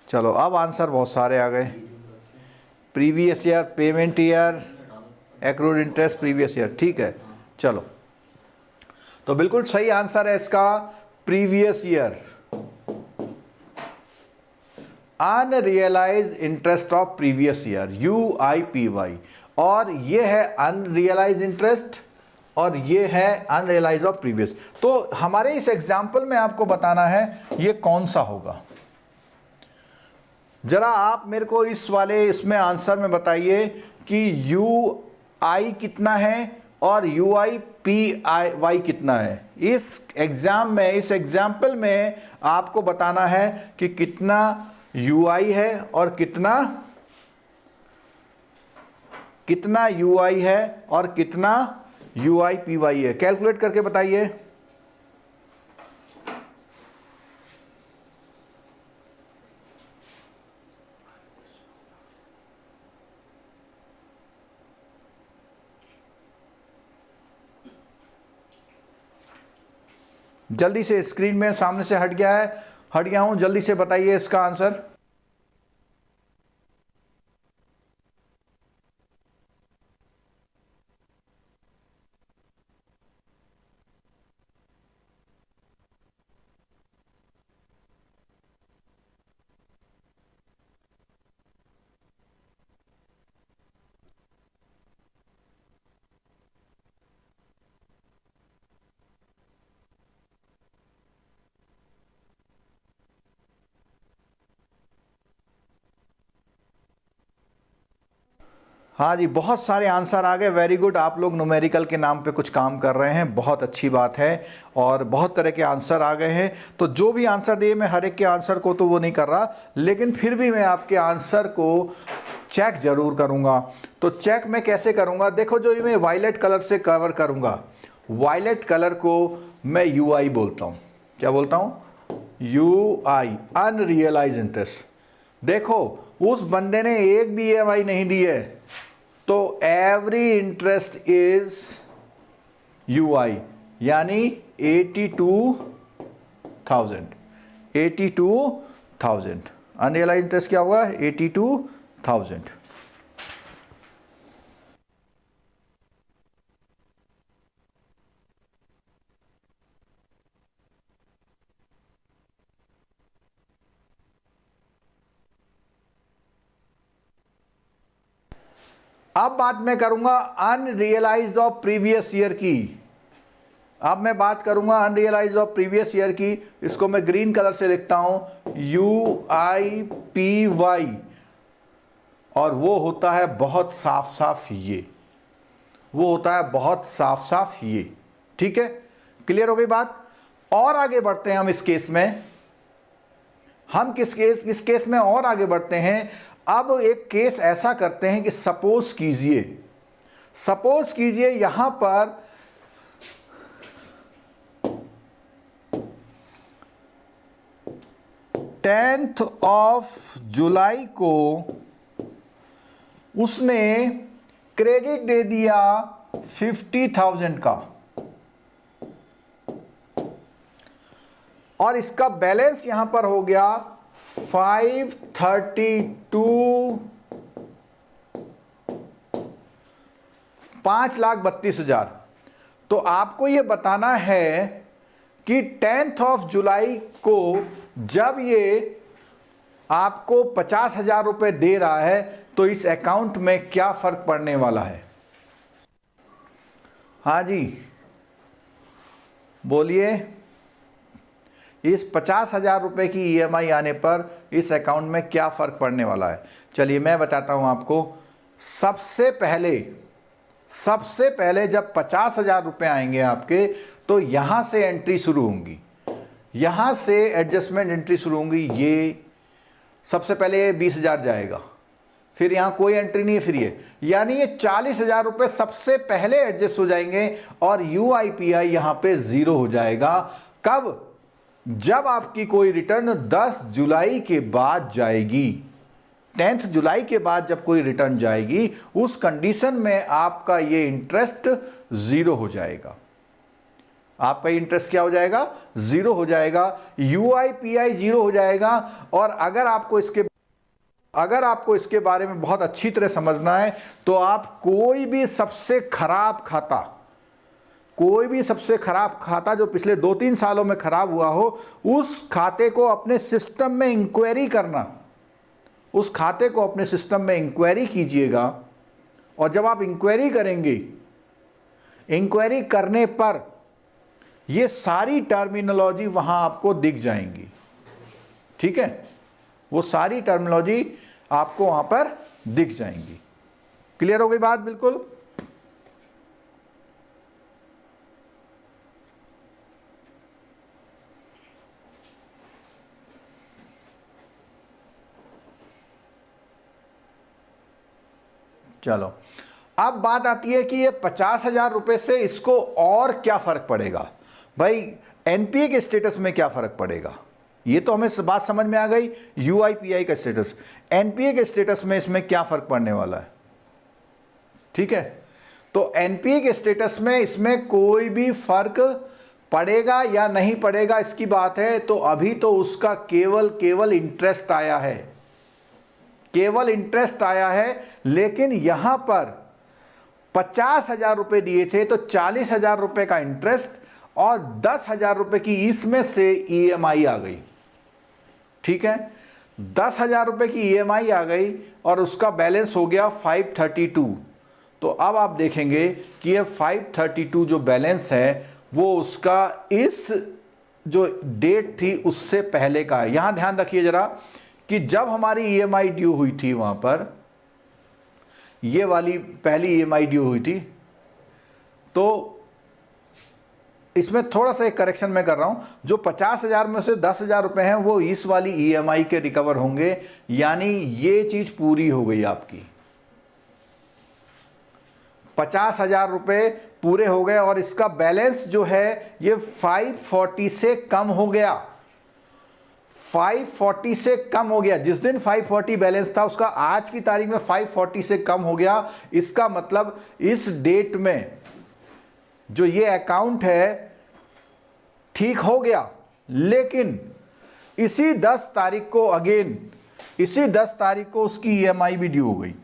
चलो अब आंसर बहुत सारे आ गए। Previous year, payment year, accrued interest, previous year, ठीक है। चलो, तो बिल्कुल सही आंसर है इसका previous year, unrealise interest of previous year, UIPY। और ये है अनरियलाइज इंटरेस्ट और ये है अनरियलाइज ऑफ प्रीवियस। तो हमारे इस एग्जाम्पल में आपको बताना है ये कौन सा होगा। जरा आप मेरे को इस वाले इसमें आंसर में बताइए कि UI कितना है और UIPY कितना है। इस एग्जाम में, इस एग्जाम्पल में आपको बताना है कि कितना UI है और कितना UI है और कितना UIPY है। कैलकुलेट करके बताइए। जल्दी से, स्क्रीन में सामने से हट गया हूं, जल्दी से बताइए इसका आंसर। हाँ जी, बहुत सारे आंसर आ गए, वेरी गुड। आप लोग न्यूमेरिकल के नाम पे कुछ काम कर रहे हैं, बहुत अच्छी बात है। और बहुत तरह के आंसर आ गए हैं। तो जो भी आंसर दिए, मैं हर एक के आंसर को तो वो नहीं कर रहा, लेकिन फिर भी मैं आपके आंसर को चेक ज़रूर करूँगा। तो चेक मैं कैसे करूँगा, देखो, जो मैं वायलेट कलर से कवर करूँगा, वायलेट कलर को मैं UI बोलता हूँ। क्या बोलता हूँ? UI, unrealise interest. देखो, उस बंदे ने एक भी EMI नहीं दी है, तो एवरी इंटरेस्ट इज UI, यानी 82,000। 82,000 अनरियलाइज इंटरेस्ट क्या हुआ? 82,000। अब बात मैं करूंगा अनरियलाइज्ड ऑफ प्रीवियस ईयर की। अब मैं बात करूंगा अनरियलाइज्ड ऑफ प्रीवियस ईयर की। इसको मैं ग्रीन कलर से लिखता हूं, UIPY, और वो होता है बहुत साफ साफ ये, वो होता है बहुत साफ साफ ये। ठीक है, क्लियर हो गई बात। और आगे बढ़ते हैं हम इस केस में। हम इस केस में और आगे बढ़ते हैं। अब एक केस ऐसा करते हैं कि सपोज कीजिए यहां पर टेंथ ऑफ जुलाई को उसने क्रेडिट दे दिया 50,000 का, और इसका बैलेंस यहां पर हो गया 5,32,000। तो आपको यह बताना है कि 10th ऑफ जुलाई को जब ये आपको 50,000 रुपए दे रहा है तो इस अकाउंट में क्या फर्क पड़ने वाला है। हाँ जी बोलिए, इस 50,000 रुपए की EMI आने पर इस अकाउंट में क्या फर्क पड़ने वाला है। चलिए मैं बताता हूं आपको। सबसे पहले सबसे पहले जब 50,000 रुपये आएंगे आपके, तो यहां से एंट्री शुरू होंगी, यहां से एडजस्टमेंट एंट्री शुरू होंगी। ये सबसे पहले 20,000 जाएगा, फिर यहां कोई एंट्री नहीं है, फिर ये, यानी ये 40,000 रुपये सबसे पहले एडजस्ट हो जाएंगे और UIPI यहां पे जीरो हो जाएगा। कब? जब आपकी कोई रिटर्न 10 जुलाई के बाद जाएगी, 10 जुलाई के बाद जब कोई रिटर्न जाएगी, उस कंडीशन में आपका ये इंटरेस्ट जीरो हो जाएगा। आपका इंटरेस्ट क्या हो जाएगा? जीरो हो जाएगा, UIPI जीरो हो जाएगा। और अगर आपको इसके बारे में बहुत अच्छी तरह समझना है, तो आप कोई भी सबसे खराब खाता जो पिछले 2-3 सालों में खराब हुआ हो, उस खाते को अपने सिस्टम में इंक्वायरी करना, उस खाते को अपने सिस्टम में इंक्वायरी कीजिएगा। और जब आप इंक्वायरी करेंगे, इंक्वायरी करने पर ये सारी टर्मिनोलॉजी वहां आपको दिख जाएंगी। ठीक है, वो सारी टर्मिनोलॉजी आपको वहां पर दिख जाएंगी। क्लियर हो गई बात? बिल्कुल। चलो, अब बात आती है कि ये 50,000 रुपए से इसको और क्या फर्क पड़ेगा। भाई एनपीए के स्टेटस में क्या फर्क पड़ेगा, ये तो हमें बात समझ में आ गई। यूआईपीआई का स्टेटस, एनपीए के स्टेटस में इसमें क्या फर्क पड़ने वाला है। ठीक है, तो एनपीए के स्टेटस में इसमें कोई भी फर्क पड़ेगा या नहीं पड़ेगा इसकी बात है। तो अभी तो उसका केवल इंटरेस्ट आया है, केवल इंटरेस्ट आया है। लेकिन यहां पर 50,000 रुपए दिए थे, तो 40,000 रुपए का इंटरेस्ट और 10,000 रुपए की इसमें से ईएमआई आ गई। ठीक है, 10,000 रुपए की ईएमआई आ गई और उसका बैलेंस हो गया 532। तो अब आप देखेंगे कि ये 532 जो बैलेंस है वो उसका इस जो डेट थी उससे पहले का है। यहां ध्यान रखिए जरा कि जब हमारी ईएमआई ड्यू हुई थी, वहां पर ये वाली पहली ईएमआई ड्यू हुई थी, तो इसमें थोड़ा सा एक करेक्शन मैं कर रहा हूं। जो 50,000 में से 10,000 रुपए हैं वो इस वाली ईएमआई के रिकवर होंगे, यानी ये चीज पूरी हो गई आपकी। 50,000 रुपए पूरे हो गए और इसका बैलेंस जो है ये 540 से कम हो गया। 540 से कम हो गया। जिस दिन 540 बैलेंस था उसका आज की तारीख में 540 से कम हो गया। इसका मतलब इस डेट में जो ये अकाउंट है ठीक हो गया। लेकिन इसी 10 तारीख को इसी 10 तारीख को उसकी ईएमआई भी ड्यू हो गई।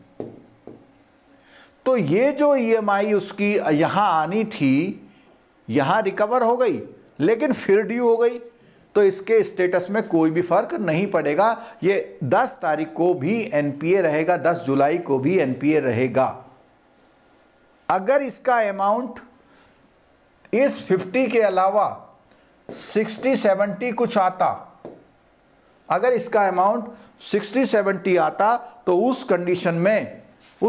तो ये जो ईएमआई उसकी यहां आनी थी, यहां रिकवर हो गई लेकिन फिर ड्यू हो गई। तो इसके स्टेटस में कोई भी फर्क नहीं पड़ेगा। ये 10 तारीख को भी एनपीए रहेगा, 10 जुलाई को भी एनपीए रहेगा। अगर इसका अमाउंट इस 50 के अलावा 60-70 कुछ आता, अगर इसका अमाउंट 60-70 आता, तो उस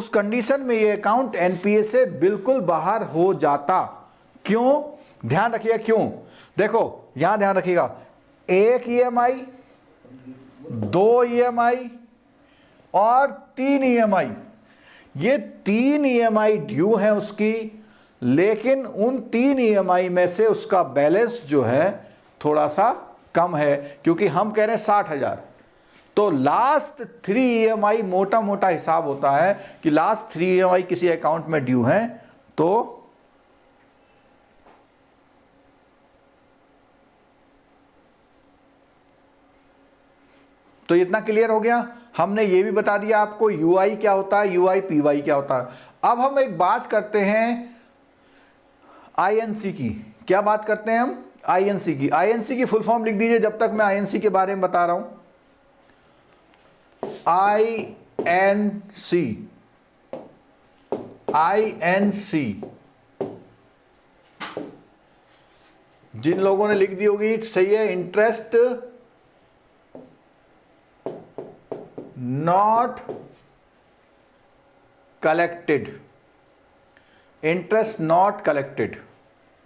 कंडीशन में ये अकाउंट एनपीए से बिल्कुल बाहर हो जाता। क्यों? ध्यान रखिएगा क्यों। देखो यहां ध्यान रखिएगा, 1 ईएमआई, 2 ईएमआई और 3 ईएमआई, ये 3 ईएमआई ड्यू है उसकी। लेकिन उन 3 ईएमआई में से उसका बैलेंस जो है थोड़ा सा कम है, क्योंकि हम कह रहे हैं 60,000। तो लास्ट 3 ईएमआई, मोटा मोटा हिसाब होता है कि लास्ट 3 ईएमआई किसी अकाउंट में ड्यू हैं, तो इतना क्लियर हो गया। हमने ये भी बता दिया आपको यूआई क्या होता है, यूआईपीवाई क्या होता है। अब हम एक बात करते हैं आईएनसी की। क्या बात करते हैं हम? आईएनसी की। आईएनसी की फुल फॉर्म लिख दीजिए जब तक मैं आईएनसी के बारे में बता रहा हूं। आईएनसी जिन लोगों ने लिख दी होगी सही है, interest not collected. Interest not collected,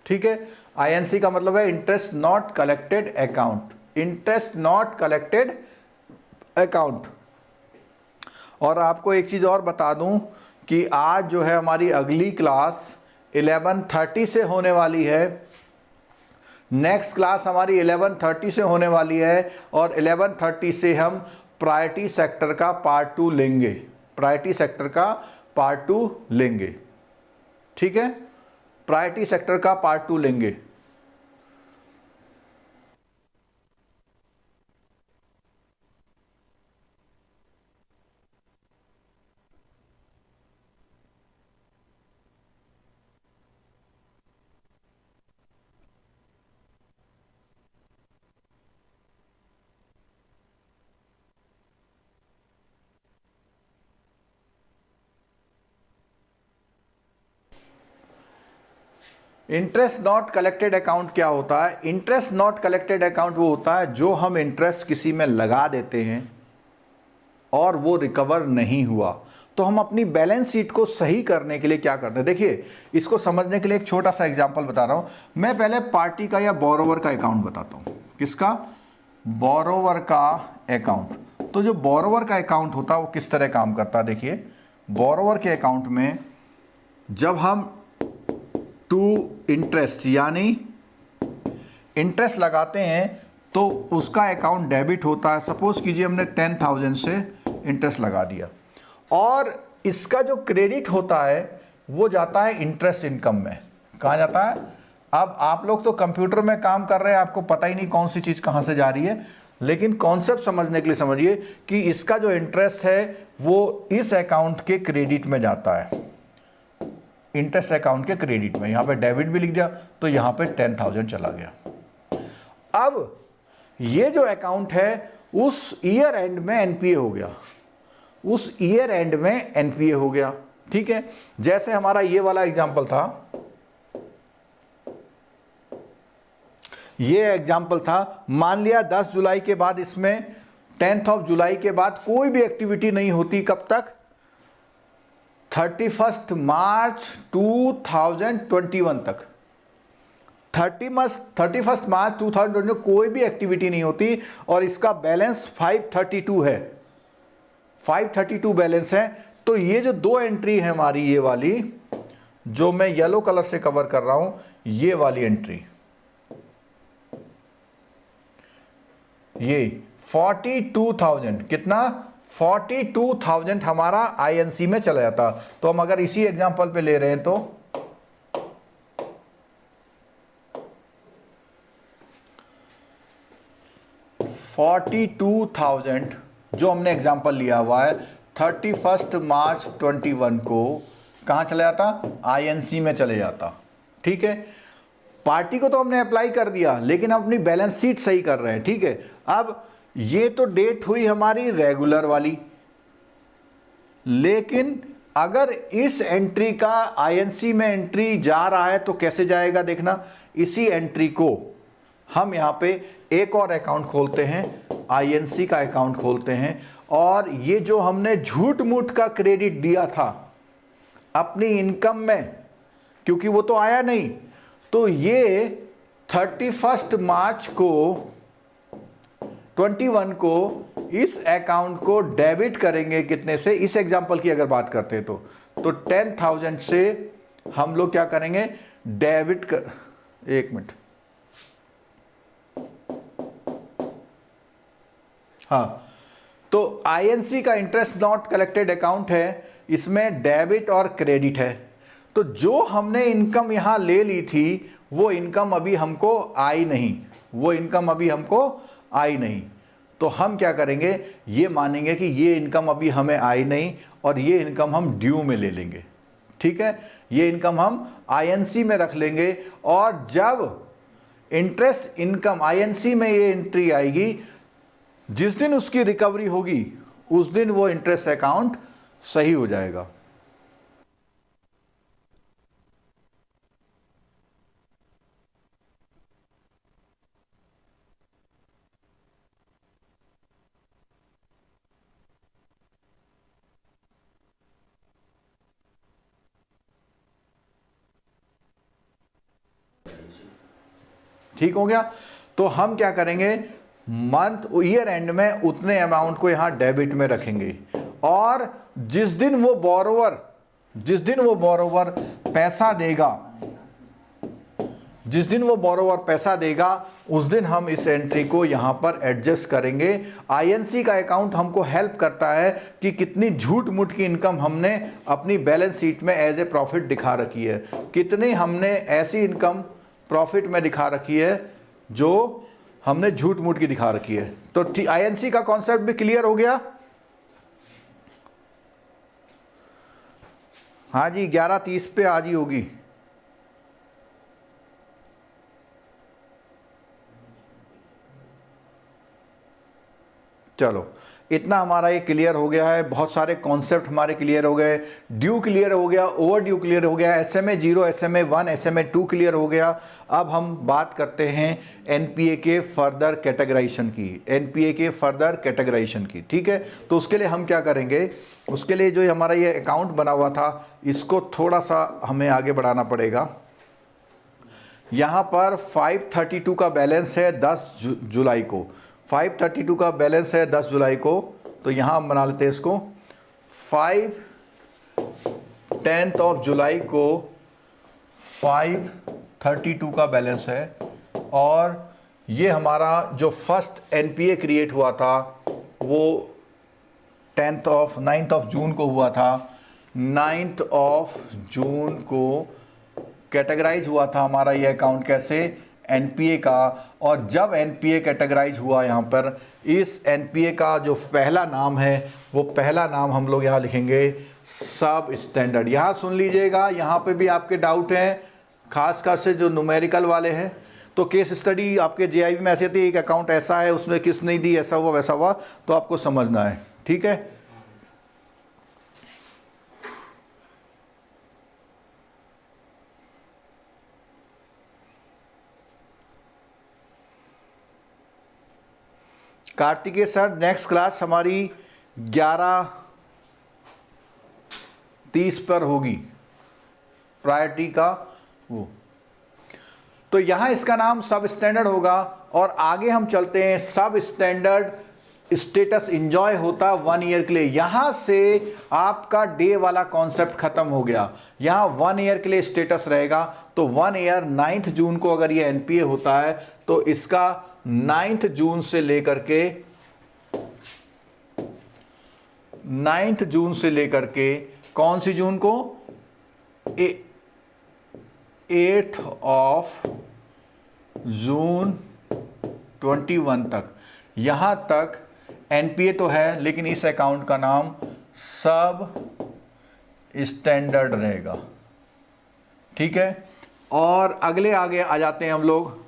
ठीक है। आईएनसी का मतलब है interest not collected account, interest not collected account. और आपको एक चीज़ और बता दूं कि आज जो है हमारी अगली क्लास 11:30 से होने वाली है। नेक्स्ट क्लास हमारी 11:30 से होने वाली है और 11:30 से हम प्रायोरिटी सेक्टर का पार्ट 2 लेंगे, प्रायोरिटी सेक्टर का पार्ट 2 लेंगे, ठीक है। प्रायोरिटी सेक्टर का पार्ट 2 लेंगे। इंटरेस्ट नॉट कलेक्टेड अकाउंट क्या होता है? इंटरेस्ट नॉट कलेक्टेड अकाउंट वो होता है जो हम इंटरेस्ट किसी में लगा देते हैं और वो रिकवर नहीं हुआ, तो हम अपनी बैलेंस शीट को सही करने के लिए क्या करते हैं। देखिए, इसको समझने के लिए एक छोटा सा एग्जांपल बता रहा हूं। मैं पहले पार्टी का या बोरोवर का अकाउंट बताता हूं। किसका? बोरोवर का अकाउंट। तो जो बोरोवर का अकाउंट होता है वो किस तरह काम करता है? देखिए, बोरोवर के अकाउंट में जब हम टू इंटरेस्ट यानी इंटरेस्ट लगाते हैं तो उसका अकाउंट डेबिट होता है। सपोज कीजिए हमने 10,000 से इंटरेस्ट लगा दिया और इसका जो क्रेडिट होता है वो जाता है इंटरेस्ट इनकम में। कहाँ जाता है? अब आप लोग तो कंप्यूटर में काम कर रहे हैं, आपको पता ही नहीं कौन सी चीज़ कहाँ से जा रही है, लेकिन कॉन्सेप्ट समझने के लिए समझिए कि इसका जो इंटरेस्ट है वो इस अकाउंट के क्रेडिट में जाता है, इंटरेस्ट अकाउंट के क्रेडिट में। यहाँ पे डेबिट भी लिख दिया तो यहाँ पे 10,000 चला गया। अब ये जो अकाउंट है उस ईयर एंड में एनपीए हो गया, उस ईयर एंड में एनपीए हो गया, ठीक है। जैसे हमारा ये वाला एग्जांपल था, ये एग्जांपल था, मान लिया 10 जुलाई के बाद इसमें 10th ऑफ जुलाई के बाद कोई भी एक्टिविटी नहीं होती। कब तक? 31 मार्च 2021 तक। 31 मार्च 2020 कोई भी एक्टिविटी नहीं होती और इसका बैलेंस 532 है, 532 बैलेंस है। तो ये जो दो एंट्री है हमारी, ये वाली जो मैं येलो कलर से कवर कर रहा हूं, ये वाली एंट्री, ये 42,000, कितना? 42,000 हमारा आईएनसी में चला जाता। तो हम अगर इसी एग्जांपल पे ले रहे हैं तो 42,000 जो हमने एग्जांपल लिया हुआ है 31 मार्च 21 को कहां चला जाता? आईएनसी में चले जाता, ठीक है। पार्टी को तो हमने अप्लाई कर दिया लेकिन अपनी बैलेंस शीट सही कर रहे हैं, ठीक है। अब ये तो डेट हुई हमारी रेगुलर वाली, लेकिन अगर इस एंट्री का आईएनसी में एंट्री जा रहा है तो कैसे जाएगा? देखना, इसी एंट्री को हम यहां पे एक और अकाउंट खोलते हैं, आईएनसी का अकाउंट खोलते हैं, और ये जो हमने झूठ मूठ का क्रेडिट दिया था अपनी इनकम में, क्योंकि वो तो आया नहीं, तो ये 31 मार्च को 21 को इस अकाउंट को डेबिट करेंगे। कितने से? इस एग्जांपल की अगर बात करते हैं तो 10,000 से हम लोग क्या करेंगे? डेबिट कर, एक मिनट, हाँ, तो आईएनसी का इंटरेस्ट नॉट कलेक्टेड अकाउंट है, इसमें डेबिट और क्रेडिट है। तो जो हमने इनकम यहां ले ली थी वो इनकम अभी हमको आई नहीं, वो इनकम अभी हमको आई नहीं। तो हम क्या करेंगे? ये मानेंगे कि ये इनकम अभी हमें आई नहीं और ये इनकम हम ड्यू में ले लेंगे, ठीक है। ये इनकम हम आईएनसी में रख लेंगे और जब इंटरेस्ट इनकम आईएनसी में ये एंट्री आएगी, जिस दिन उसकी रिकवरी होगी उस दिन वो इंटरेस्ट अकाउंट सही हो जाएगा। ठीक हो गया। तो हम क्या करेंगे, मंथ ईयर एंड में उतने अमाउंट को यहां डेबिट में रखेंगे, और जिस दिन वो बोरोवर पैसा देगा, जिस दिन वो बोरोवर पैसा देगा उस दिन हम इस एंट्री को यहां पर एडजस्ट करेंगे। आईएनसी का अकाउंट हमको हेल्प करता है कि कितनी झूठ मूठ की इनकम हमने अपनी बैलेंस शीट में एज ए प्रॉफिट दिखा रखी है, कितनी हमने ऐसी इनकम प्रॉफिट में दिखा रखी है जो हमने झूठ मूठ की दिखा रखी है। तो आईएनसी का कॉन्सेप्ट भी क्लियर हो गया। हाँ जी, 11:30 पे आज ही होगी। चलो, इतना हमारा ये क्लियर हो गया है। बहुत सारे कॉन्सेप्ट हमारे क्लियर हो गए। ड्यू क्लियर हो गया, ओवर ड्यू क्लियर हो गया, SMA 0, SMA 1, SMA 2 क्लियर हो गया। अब हम बात करते हैं एनपीए के फर्दर कैटेगराइजेशन की, एनपीए के फर्दर कैटेगराइजेशन की। ठीक है, तो उसके लिए हम क्या करेंगे, उसके लिए जो हमारा ये अकाउंट बना हुआ था इसको थोड़ा सा हमें आगे बढ़ाना पड़ेगा। यहाँ पर 532 का बैलेंस है 10 जुलाई को, 532 का बैलेंस है 10 जुलाई को। तो यहाँ हम बना लेते हैं इसको 10th ऑफ जुलाई को 532 का बैलेंस है, और ये हमारा जो फर्स्ट एनपीए क्रिएट हुआ था वो 9th ऑफ जून को हुआ था। 9th ऑफ जून को कैटेगराइज हुआ था हमारा ये अकाउंट, कैसे, एनपीए का। और जब एनपीए कैटेगराइज हुआ यहाँ पर, इस एनपीए का जो पहला नाम है वो पहला नाम हम लोग यहाँ लिखेंगे सब स्टैंडर्ड। यहाँ सुन लीजिएगा, यहाँ पे भी आपके डाउट हैं, खासकर से जो न्यूमेरिकल वाले हैं। तो केस स्टडी आपके जेआईबी में ऐसी आती है, एक अकाउंट ऐसा है उसमें किस नहीं दी, ऐसा हुआ वैसा हुआ, तो आपको समझना है। ठीक है, कार्तिकेय सर नेक्स्ट क्लास हमारी 11:30 पर होगी, प्रायोरिटी का वो। तो यहाँ इसका नाम सब स्टैंडर्ड होगा, और आगे हम चलते हैं। सब स्टैंडर्ड स्टेटस इंजॉय होता 1 ईयर के लिए। यहाँ से आपका डे वाला कॉन्सेप्ट खत्म हो गया, यहाँ 1 ईयर के लिए स्टेटस रहेगा। तो 1 ईयर 9th जून को अगर ये एनपीए होता है तो इसका 9th जून से लेकर के 9th जून से लेकर के कौन सी जून को, 8th ऑफ जून 21 तक, यहां तक एनपीए तो है, लेकिन इस अकाउंट का नाम सब स्टैंडर्ड रहेगा। ठीक है, और अगले आगे आ जाते हैं हम लोग।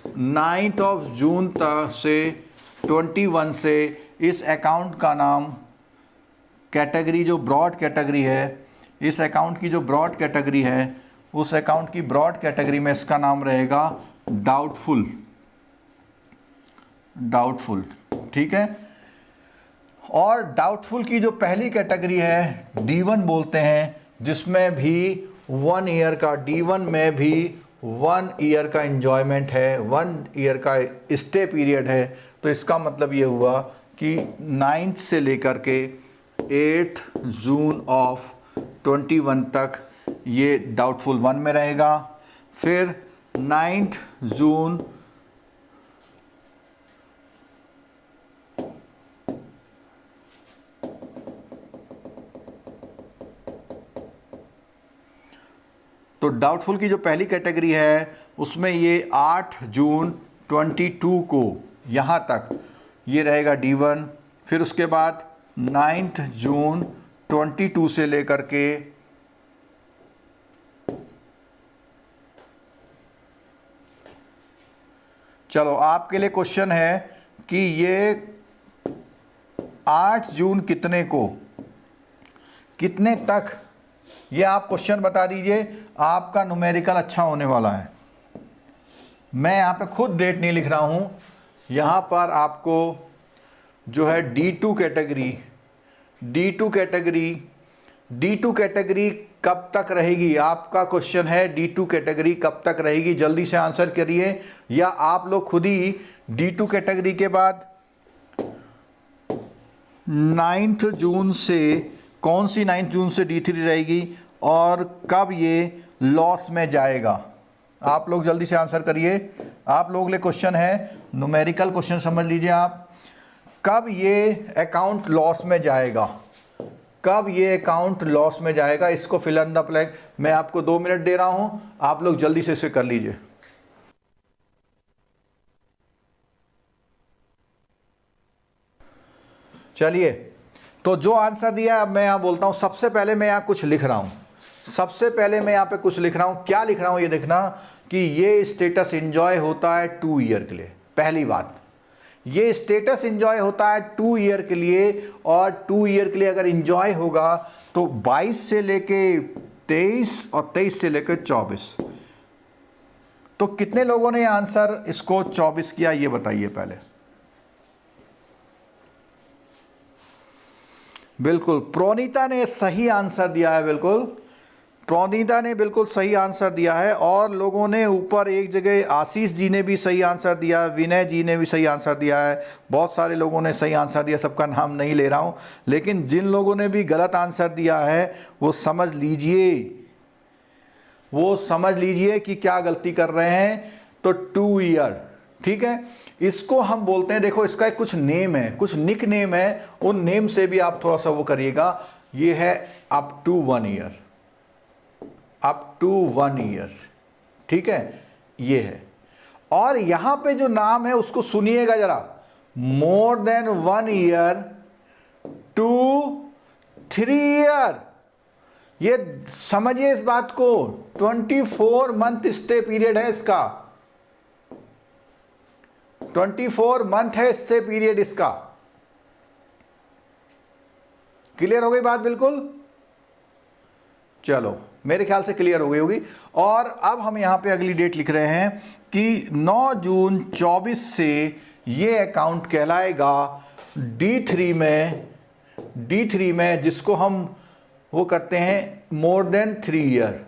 9th ऑफ जून तक से 21 से इस अकाउंट का नाम, कैटेगरी जो ब्रॉड कैटेगरी है, इस अकाउंट की जो ब्रॉड कैटेगरी है, उस अकाउंट की ब्रॉड कैटेगरी में इसका नाम रहेगा डाउटफुल। डाउटफुल, ठीक है। और डाउटफुल की जो पहली कैटेगरी है D1 बोलते हैं, जिसमें भी 1 ईयर का, D1 में भी 1 ईयर का एंजॉयमेंट है, 1 ईयर का स्टे पीरियड है। तो इसका मतलब ये हुआ कि 9th से लेकर के 8th जून ऑफ 21 तक ये डाउटफुल 1 में रहेगा। फिर 9th जून तो डाउटफुल की जो पहली कैटेगरी है उसमें ये 8 जून 22 को यहाँ तक ये रहेगा D1। फिर उसके बाद 9th जून 22 से लेकर के चलो आपके लिए क्वेश्चन है कि ये 8 जून कितने को, कितने तक, ये आप क्वेश्चन बता दीजिए। आपका न्यूमेरिकल अच्छा होने वाला है। मैं यहाँ पे खुद डेट नहीं लिख रहा हूँ, यहाँ पर आपको जो है D2 कैटेगरी कब तक रहेगी? आपका क्वेश्चन है D2 कैटेगरी कब तक रहेगी, जल्दी से आंसर करिए, या आप लोग खुद ही D2 कैटेगरी के बाद 9 जून से, कौन सी 9 जून से D3 रहेगी और कब ये लॉस में जाएगा? आप लोग जल्दी से आंसर करिए। आप लोगों के लिए क्वेश्चन है, न्यूमेरिकल क्वेश्चन समझ लीजिए आप। कब ये अकाउंट लॉस में जाएगा? कब ये अकाउंट लॉस में जाएगा? इसको फिल इन द ब्लैंक। मैं आपको 2 मिनट दे रहा हूं, आप लोग जल्दी से इसे कर लीजिए। चलिए, तो जो आंसर दिया है अब मैं यहां बोलता हूं। सबसे पहले मैं यहां कुछ लिख रहा हूं, सबसे पहले मैं यहां पे कुछ लिख रहा हूं। क्या लिख रहा हूं ये देखना कि ये स्टेटस एंजॉय होता है 2 ईयर के लिए। पहली बात, ये स्टेटस एंजॉय होता है 2 ईयर के लिए, और 2 ईयर के लिए अगर एंजॉय होगा तो 22 से लेके 23 और 23 से लेके 24। तो कितने लोगों ने आंसर इसको 24 किया ये बताइए पहले। बिल्कुल, प्रोनीता ने सही आंसर दिया है। बिल्कुल, प्रोनीता ने बिल्कुल सही आंसर दिया है। और लोगों ने ऊपर एक जगह आशीष जी ने भी सही आंसर दिया, विनय जी ने भी सही आंसर दिया है, बहुत सारे लोगों ने सही आंसर दिया। सबका नाम नहीं ले रहा हूं, लेकिन जिन लोगों ने भी गलत आंसर दिया है वो समझ लीजिए, वो समझ लीजिए कि क्या गलती कर रहे हैं। तो 2 ईयर, ठीक है, इसको हम बोलते हैं, देखो इसका एक कुछ नेम है, कुछ निक नेम है, उन नेम से भी आप थोड़ा सा वो करिएगा। ये है up to 1 year, up to 1 year, ठीक है, ये है। और यहां पे जो नाम है उसको सुनिएगा जरा, more than 1 year to 3 year. ये समझिए इस बात को, 24 मंथ स्टे पीरियड है इसका, 24 मंथ है स्टे पीरियड इसका। क्लियर हो गई बात? बिल्कुल, चलो मेरे ख्याल से क्लियर हो गई होगी। और अब हम यहां पे अगली डेट लिख रहे हैं कि 9 जून 24 से ये अकाउंट कहलाएगा D3 में, D3 में, जिसको हम वो करते हैं मोर देन 3 ईयर।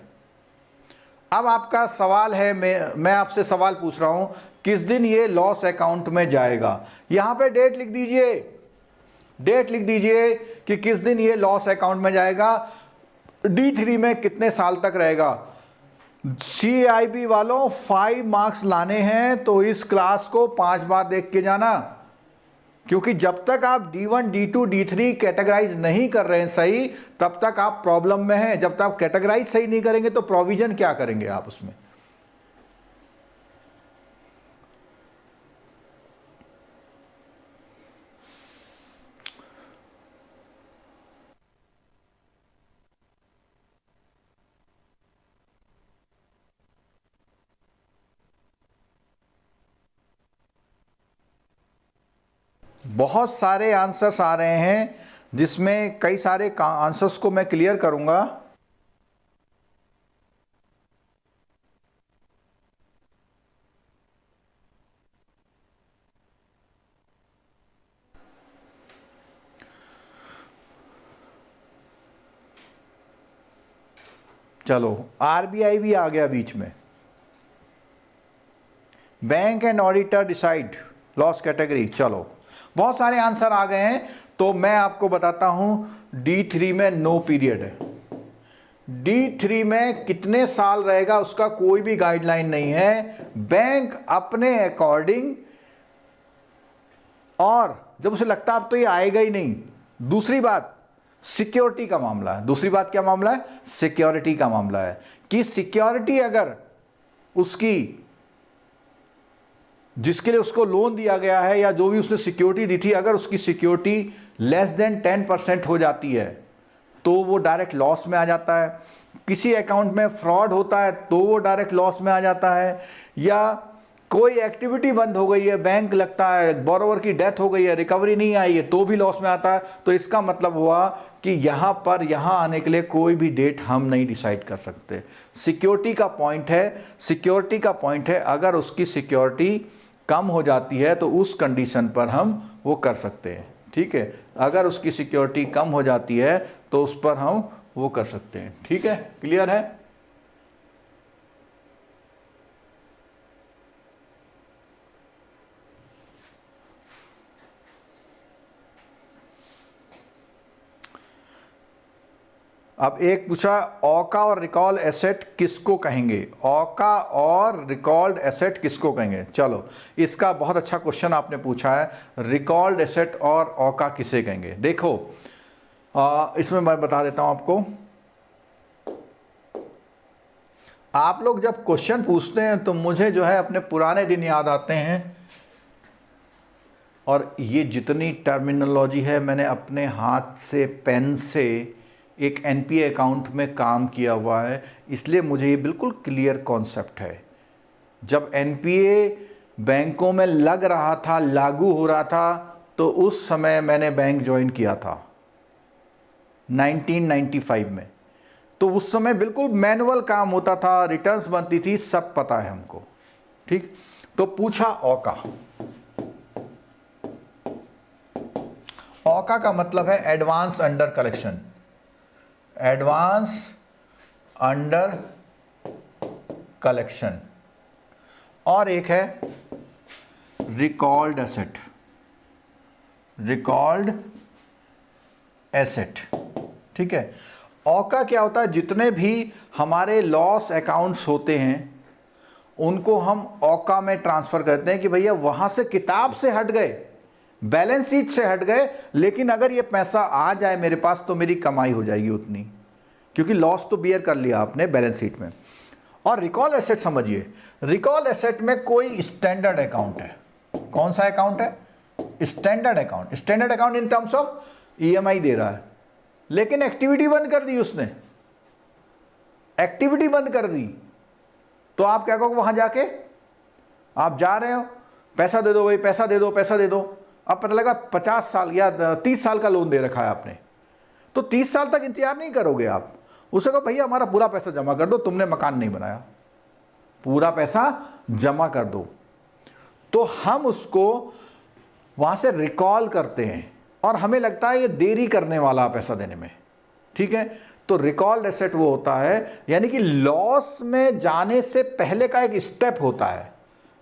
अब आपका सवाल है, मैं आपसे सवाल पूछ रहा हूं, किस दिन ये लॉस अकाउंट में जाएगा? यहां पे डेट लिख दीजिए, डेट लिख दीजिए कि किस दिन ये लॉस अकाउंट में जाएगा। D3 में कितने साल तक रहेगा? CIB वालों 5 मार्क्स लाने हैं तो इस क्लास को 5 बार देख के जाना, क्योंकि जब तक आप D1, D2, D3 कैटेगराइज नहीं कर रहे हैं सही, तब तक आप प्रॉब्लम में हैं। जब तक आप कैटेगराइज सही नहीं करेंगे तो प्रोविजन क्या करेंगे आप उसमें? बहुत सारे आंसर्स आ रहे हैं, जिसमें कई सारे आंसर्स को मैं क्लियर करूंगा। चलो, RBI भी आ गया बीच में। Bank and auditor decide loss category. चलो, बहुत सारे आंसर आ गए हैं, तो मैं आपको बताता हूं। D3 में नो पीरियड है। D3 में कितने साल रहेगा उसका कोई भी गाइडलाइन नहीं है। बैंक अपने अकॉर्डिंग, और जब उसे लगता अब तो ये आएगा ही नहीं। दूसरी बात, सिक्योरिटी का मामला है। दूसरी बात क्या मामला है? सिक्योरिटी का मामला है कि सिक्योरिटी अगर उसकी, जिसके लिए उसको लोन दिया गया है या जो भी उसने सिक्योरिटी दी थी, अगर उसकी सिक्योरिटी लेस देन 10% हो जाती है तो वो डायरेक्ट लॉस में आ जाता है। किसी अकाउंट में फ्रॉड होता है तो वो डायरेक्ट लॉस में आ जाता है। या कोई एक्टिविटी बंद हो गई है, बैंक लगता है बोरोवर की डेथ हो गई है, रिकवरी नहीं आई है, तो भी लॉस में आता है। तो इसका मतलब हुआ कि यहाँ पर यहाँ आने के लिए कोई भी डेट हम नहीं डिसाइड कर सकते। सिक्योरिटी का पॉइंट है, सिक्योरिटी का पॉइंट है, अगर उसकी सिक्योरिटी कम हो जाती है तो उस कंडीशन पर हम वो कर सकते हैं। ठीक है, अगर उसकी सिक्योरिटी कम हो जाती है तो उस पर हम वो कर सकते हैं। ठीक है, क्लियर है। अब एक पूछा, औका और रिकॉल एसेट किसको कहेंगे? औका और रिकॉल्ड एसेट किसको कहेंगे? चलो, इसका बहुत अच्छा क्वेश्चन आपने पूछा है, रिकॉल्ड एसेट और औका किसे कहेंगे। देखो इसमें मैं बता देता हूं आपको। आप लोग जब क्वेश्चन पूछते हैं तो मुझे जो है अपने पुराने दिन याद आते हैं, और ये जितनी टर्मिनोलॉजी है मैंने अपने हाथ से पेन से एक एनपीए अकाउंट में काम किया हुआ है, इसलिए मुझे ये बिल्कुल क्लियर कॉन्सेप्ट है। जब एनपीए बैंकों में लग रहा था, लागू हो रहा था, तो उस समय मैंने बैंक ज्वाइन किया था 1995 में। तो उस समय बिल्कुल मैनुअल काम होता था, रिटर्न्स बनती थी, सब पता है हमको। ठीक, तो पूछा औका। औका का मतलब है advance under collection, advance under collection, और एक है रिकॉल्ड एसेट, रिकॉल्ड एसेट। ठीक है, औका क्या होता है? जितने भी हमारे लॉस अकाउंट्स होते हैं उनको हम औका में ट्रांसफर करते हैं कि भैया वहां से किताब से हट गए, बैलेंस शीट से हट गए, लेकिन अगर ये पैसा आ जाए मेरे पास तो मेरी कमाई हो जाएगी उतनी, क्योंकि लॉस तो बियर कर लिया आपने बैलेंस शीट में। और रिकॉल एसेट समझिए, रिकॉल एसेट में कोई स्टैंडर्ड अकाउंट है। कौन सा अकाउंट है? Standard account. Standard account in terms of EMI दे रहा है, लेकिन एक्टिविटी बंद कर दी उसने, एक्टिविटी बंद कर दी, तो आप क्या कहोगे? वहां जाके आप जा रहे हो, पैसा दे दो भाई, पैसा दे दो, पैसा दे दो। अब पता लगा 50 साल या 30 साल का लोन दे रखा है आपने, तो 30 साल तक इंतजार नहीं करोगे आप। उसे कहो भैया हमारा पूरा पैसा जमा कर दो, तुमने मकान नहीं बनाया, पूरा पैसा जमा कर दो। तो हम उसको वहां से रिकॉल करते हैं और हमें लगता है ये देरी करने वाला पैसा देने में। ठीक है, तो रिकॉल्ड एसेट वो होता है, यानी कि लॉस में जाने से पहले का एक स्टेप होता है,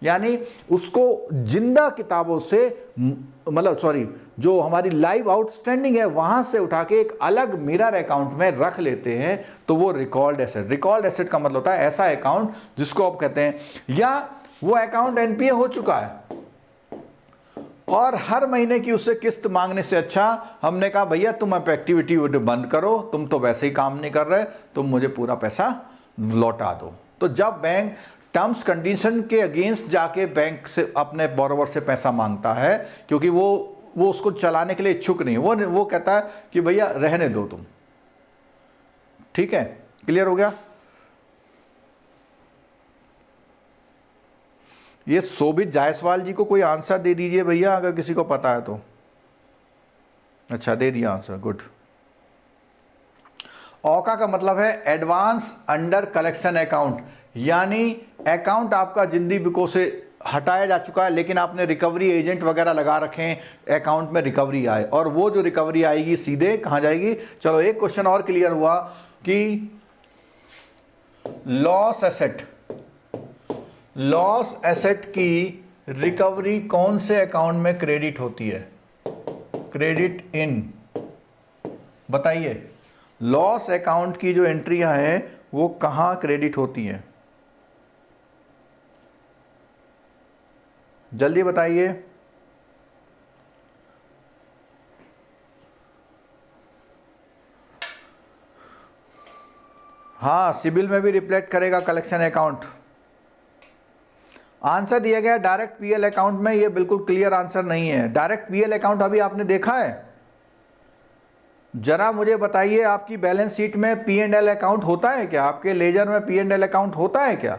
यानी उसको जिंदा किताबों से, मतलब सॉरी, जो हमारी लाइव आउटस्टैंडिंग है वहां से उठा के एक अलग मिरर अकाउंट में रख लेते हैं, तो वो रिकॉल्ड एसेट। रिकॉल्ड एसेट का मतलब होता है ऐसा अकाउंट जिसको आप कहते हैं, या वो अकाउंट एनपीए हो चुका है और हर महीने की उससे किस्त मांगने से अच्छा हमने कहा भैया तुम अब एक्टिविटी बंद करो, तुम तो वैसे ही काम नहीं कर रहे, तुम मुझे पूरा पैसा लौटा दो। तो जब बैंक टर्म्स कंडीशन के अगेंस्ट जाके बैंक से अपने बोरोवर से पैसा मांगता है, क्योंकि वो उसको चलाने के लिए इच्छुक नहीं, वो कहता है कि भैया रहने दो तुम। ठीक है, क्लियर हो गया? ये शोभित जायसवाल जी को कोई आंसर दे दीजिए भैया, अगर किसी को पता है तो। अच्छा, दे दिया आंसर, गुड। औका का मतलब है एडवांस अंडर कलेक्शन अकाउंट, यानी अकाउंट आपका जिंदी बिको से हटाया जा चुका है, लेकिन आपने रिकवरी एजेंट वगैरह लगा रखे हैं, अकाउंट में रिकवरी आए, और वो जो रिकवरी आएगी सीधे कहां जाएगी? चलो एक क्वेश्चन और क्लियर हुआ कि लॉस एसेट की रिकवरी कौन से अकाउंट में क्रेडिट होती है? Credit in. बताइए, लॉस अकाउंट की जो एंट्रियां हैं वो कहां क्रेडिट होती हैं? जल्दी बताइए। हाँ, सिबिल में भी रिफ्लेक्ट करेगा कलेक्शन अकाउंट। आंसर दिया गया डायरेक्ट पीएल अकाउंट में, ये बिल्कुल क्लियर आंसर नहीं है। डायरेक्ट पीएल अकाउंट अभी आपने देखा है? जरा मुझे बताइए, आपकी बैलेंस शीट में पी&एल अकाउंट होता है क्या? आपके लेजर में पी&एल अकाउंट होता है क्या?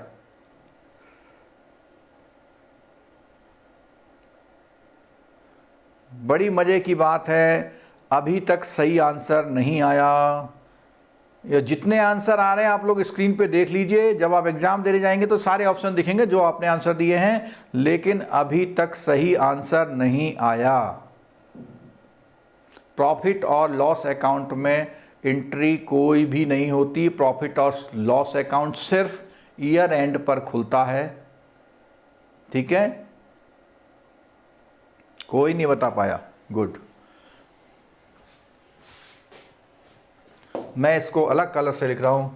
बड़ी मजे की बात है, अभी तक सही आंसर नहीं आया। या जितने आंसर आ रहे हैं आप लोग स्क्रीन पे देख लीजिए, जब आप एग्जाम देने जाएंगे तो सारे ऑप्शन दिखेंगे जो आपने आंसर दिए हैं, लेकिन अभी तक सही आंसर नहीं आया। प्रॉफिट और लॉस अकाउंट में एंट्री कोई भी नहीं होती। प्रॉफिट और लॉस अकाउंट सिर्फ ईयर एंड पर खुलता है, ठीक है। कोई नहीं बता पाया, गुड। मैं इसको अलग कलर से लिख रहा हूं,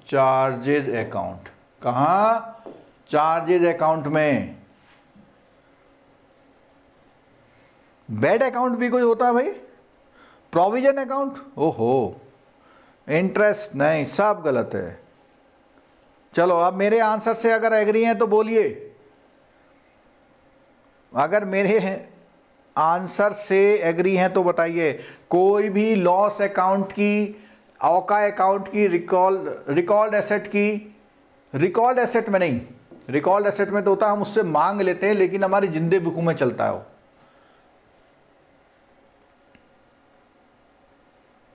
चार्जेज अकाउंट। कहां? चार्जेज अकाउंट में। बैड अकाउंट भी कोई होता है भाई? Provision account? ओहो, इंटरेस्ट नहीं, सब गलत है। चलो अब मेरे आंसर से अगर एग्री हैं तो बोलिए। अगर मेरे आंसर से एग्री हैं तो बताइए। कोई भी लॉस अकाउंट की, औका अकाउंट की, रिकॉर्ड एसेट की, रिकॉर्ड एसेट में नहीं, रिकॉर्ड एसेट में तो होता है हम उससे मांग लेते हैं, लेकिन हमारी जिंदे बुकों में चलता है वो।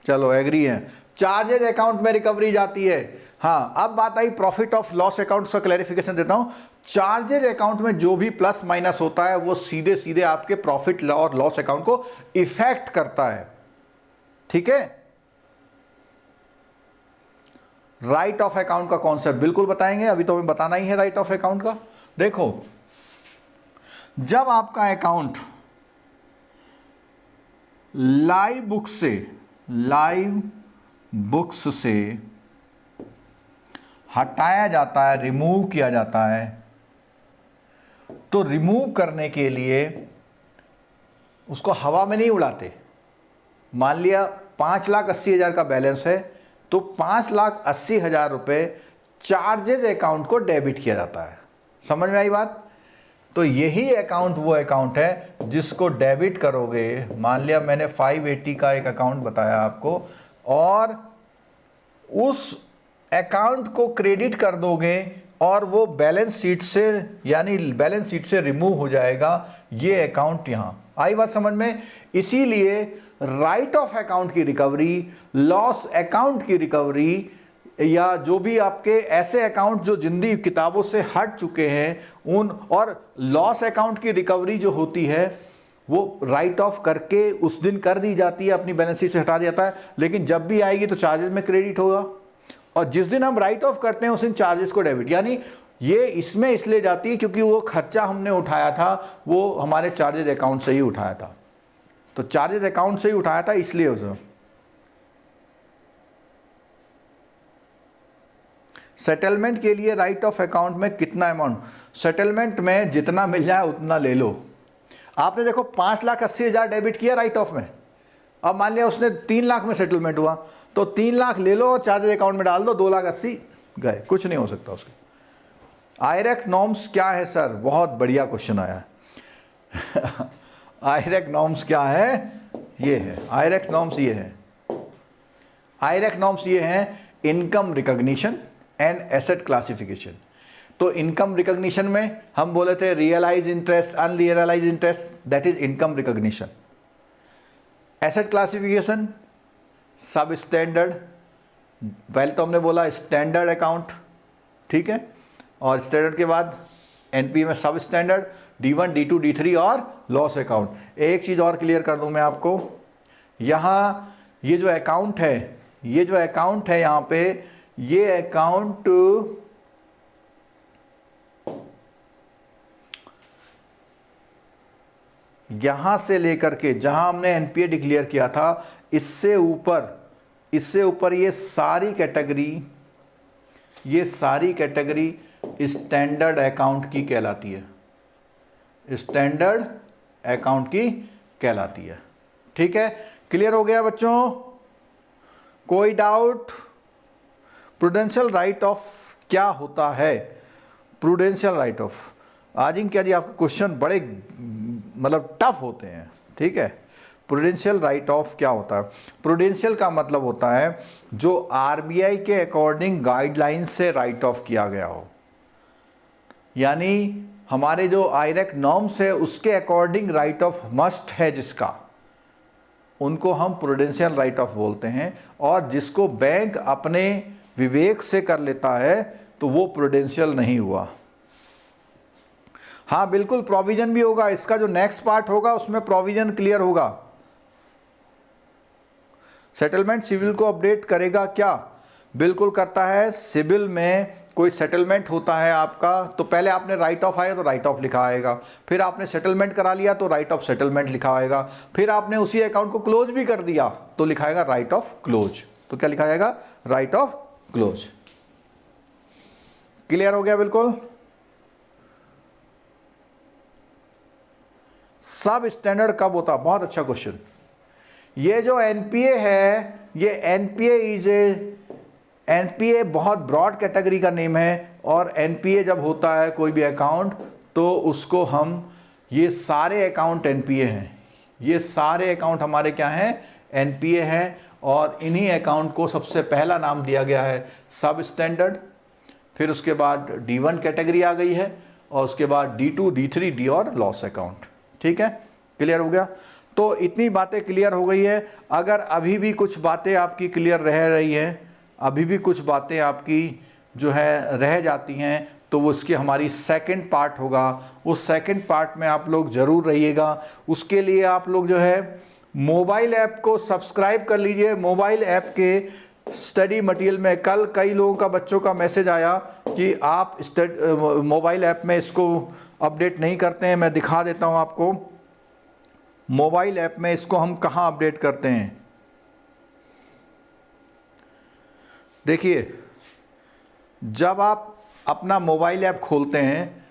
चलो एग्री है। चार्जेज अकाउंट में रिकवरी जाती है। हाँ, अब बात आई प्रॉफिट ऑफ लॉस अकाउंट का क्लैरिफिकेशन देता हूं। चार्जेज अकाउंट में जो भी प्लस माइनस होता है वो सीधे सीधे आपके प्रॉफिट और लॉस अकाउंट को इफेक्ट करता है, ठीक है। राइट ऑफ अकाउंट का कॉन्सेप्ट बिल्कुल बताएंगे, अभी तो हमें बताना ही है राइट ऑफ अकाउंट का। देखो, जब आपका अकाउंट लाइव बुक्स से हटाया जाता है, रिमूव किया जाता है, तो रिमूव करने के लिए उसको हवा में नहीं उड़ाते। मान लिया 5,80,000 का बैलेंस है, तो 5,80,000 रुपये चार्जेज अकाउंट को डेबिट किया जाता है। समझ में आई बात? तो यही अकाउंट वो अकाउंट है जिसको डेबिट करोगे। मान लिया मैंने 580 का एक अकाउंट बताया आपको, और उस अकाउंट को क्रेडिट कर दोगे और वो बैलेंस शीट से, यानी बैलेंस शीट से रिमूव हो जाएगा ये अकाउंट। यहाँ आई बात समझ में? इसीलिए राइट ऑफ अकाउंट की रिकवरी, लॉस अकाउंट की रिकवरी, या जो भी आपके ऐसे अकाउंट जो जिंदगी किताबों से हट चुके हैं उन, और लॉस अकाउंट की रिकवरी जो होती है वो राइट ऑफ करके उस दिन कर दी जाती है, अपनी बैलेंस शीट से हटा दिया जाता है। लेकिन जब भी आएगी तो चार्जेस में क्रेडिट होगा, और जिस दिन हम राइट ऑफ करते हैं उस दिन चार्जेस को डेबिट। यानी ये इसमें इसलिए जाती है क्योंकि वो खर्चा हमने उठाया था वो हमारे चार्जेज अकाउंट से ही उठाया था, तो चार्जेज अकाउंट से ही उठाया था, इसलिए उसे। सेटलमेंट के लिए राइट ऑफ अकाउंट में कितना अमाउंट? सेटलमेंट में जितना मिल जाए उतना ले लो। आपने देखो 5,80,000 डेबिट किया राइट ऑफ में, अब मान लिया उसने 3 लाख में सेटलमेंट हुआ, तो 3 लाख ले लो और चार्जेज अकाउंट में डाल दो, 2,80,000 गए, कुछ नहीं हो सकता उसके। आयरेक नॉर्म्स क्या है सर? बहुत बढ़िया क्वेश्चन आया है। आयरेक नॉर्म्स क्या है? ये है आयरेक नॉर्म्स, ये है आयरेक नॉर्म्स, ये है income recognition and asset classification. तो इनकम रिकॉग्निशन में हम बोले थे realise interest, unrealise interest, that is income recognition. Asset classification substandard, पहले तो हमने बोला स्टैंडर्ड अकाउंट, ठीक है, और स्टैंडर्ड के बाद एनपीए में सब स्टैंडर्ड, D1, D2, D3 और लॉस अकाउंट। एक चीज़ और क्लियर कर दूं मैं आपको, यहाँ ये जो अकाउंट है यहाँ पे, ये अकाउंट यहां से लेकर के जहां हमने एनपीए डिक्लेयर किया था, इससे ऊपर ये सारी कैटेगरी स्टैंडर्ड अकाउंट की कहलाती है, स्टैंडर्ड अकाउंट की कहलाती है। ठीक है, क्लियर हो गया बच्चों? कोई डाउट? प्रूडेंशियल राइट ऑफ क्या होता है? प्रूडेंशियल राइट ऑफ, आज क्या जी आपके क्वेश्चन बड़े मतलब टफ होते हैं, ठीक है। प्रूडेंशियल राइट ऑफ क्या होता है? प्रूडेंशियल का मतलब होता है जो आरबीआई के अकॉर्डिंग गाइडलाइंस से राइट ऑफ किया गया हो, यानी हमारे जो आयरेक नॉर्म्स है उसके अकॉर्डिंग राइट ऑफ मस्ट है जिसका, उनको हम प्रूडेंशियल राइट ऑफ बोलते हैं। और जिसको बैंक अपने विवेक से कर लेता है तो वो प्रूडेंशियल नहीं हुआ। हाँ बिल्कुल, प्रोविजन भी होगा, इसका जो नेक्स्ट पार्ट होगा उसमें प्रोविजन क्लियर होगा। सेटलमेंट सिविल को अपडेट करेगा क्या? बिल्कुल करता है। सिविल में कोई सेटलमेंट होता है आपका, तो पहले आपने राइट ऑफ आया तो राइट ऑफ लिखा आएगा, फिर आपने सेटलमेंट करा लिया तो राइट ऑफ सेटलमेंट लिखा आएगा, फिर आपने उसी अकाउंट को क्लोज भी कर दिया तो लिखा आएगा राइट ऑफ क्लोज। तो क्या लिखा जाएगा? Right of close. क्लियर हो गया बिल्कुल? सब स्टैंडर्ड कब होता? बहुत अच्छा क्वेश्चन। ये जो एनपीए है, ये एनपीए बहुत ब्रॉड कैटेगरी का नेम है, और एनपीए जब होता है कोई भी अकाउंट तो उसको हम, ये सारे अकाउंट एनपीए हैं, ये सारे अकाउंट हमारे क्या हैं? एनपीए हैं। और इन्हीं अकाउंट को सबसे पहला नाम दिया गया है सब स्टैंडर्ड, फिर उसके बाद D1 कैटेगरी आ गई है, और उसके बाद D2, D3, D और लॉस अकाउंट। ठीक है, क्लियर हो गया? तो इतनी बातें क्लियर हो गई है। अगर अभी भी कुछ बातें आपकी क्लियर रह रही हैं, अभी भी कुछ बातें आपकी जो है रह जाती हैं, तो वो उसकी हमारी सेकंड पार्ट होगा। उस सेकंड पार्ट में आप लोग ज़रूर रहिएगा। उसके लिए आप लोग जो है मोबाइल ऐप को सब्सक्राइब कर लीजिए। मोबाइल ऐप के स्टडी मटेरियल में कल कई लोगों का, बच्चों का मैसेज आया कि आप मोबाइल ऐप में इसको अपडेट नहीं करते हैं। मैं दिखा देता हूं आपको, मोबाइल ऐप में इसको हम कहां अपडेट करते हैं। देखिए, जब आप अपना मोबाइल ऐप खोलते हैं,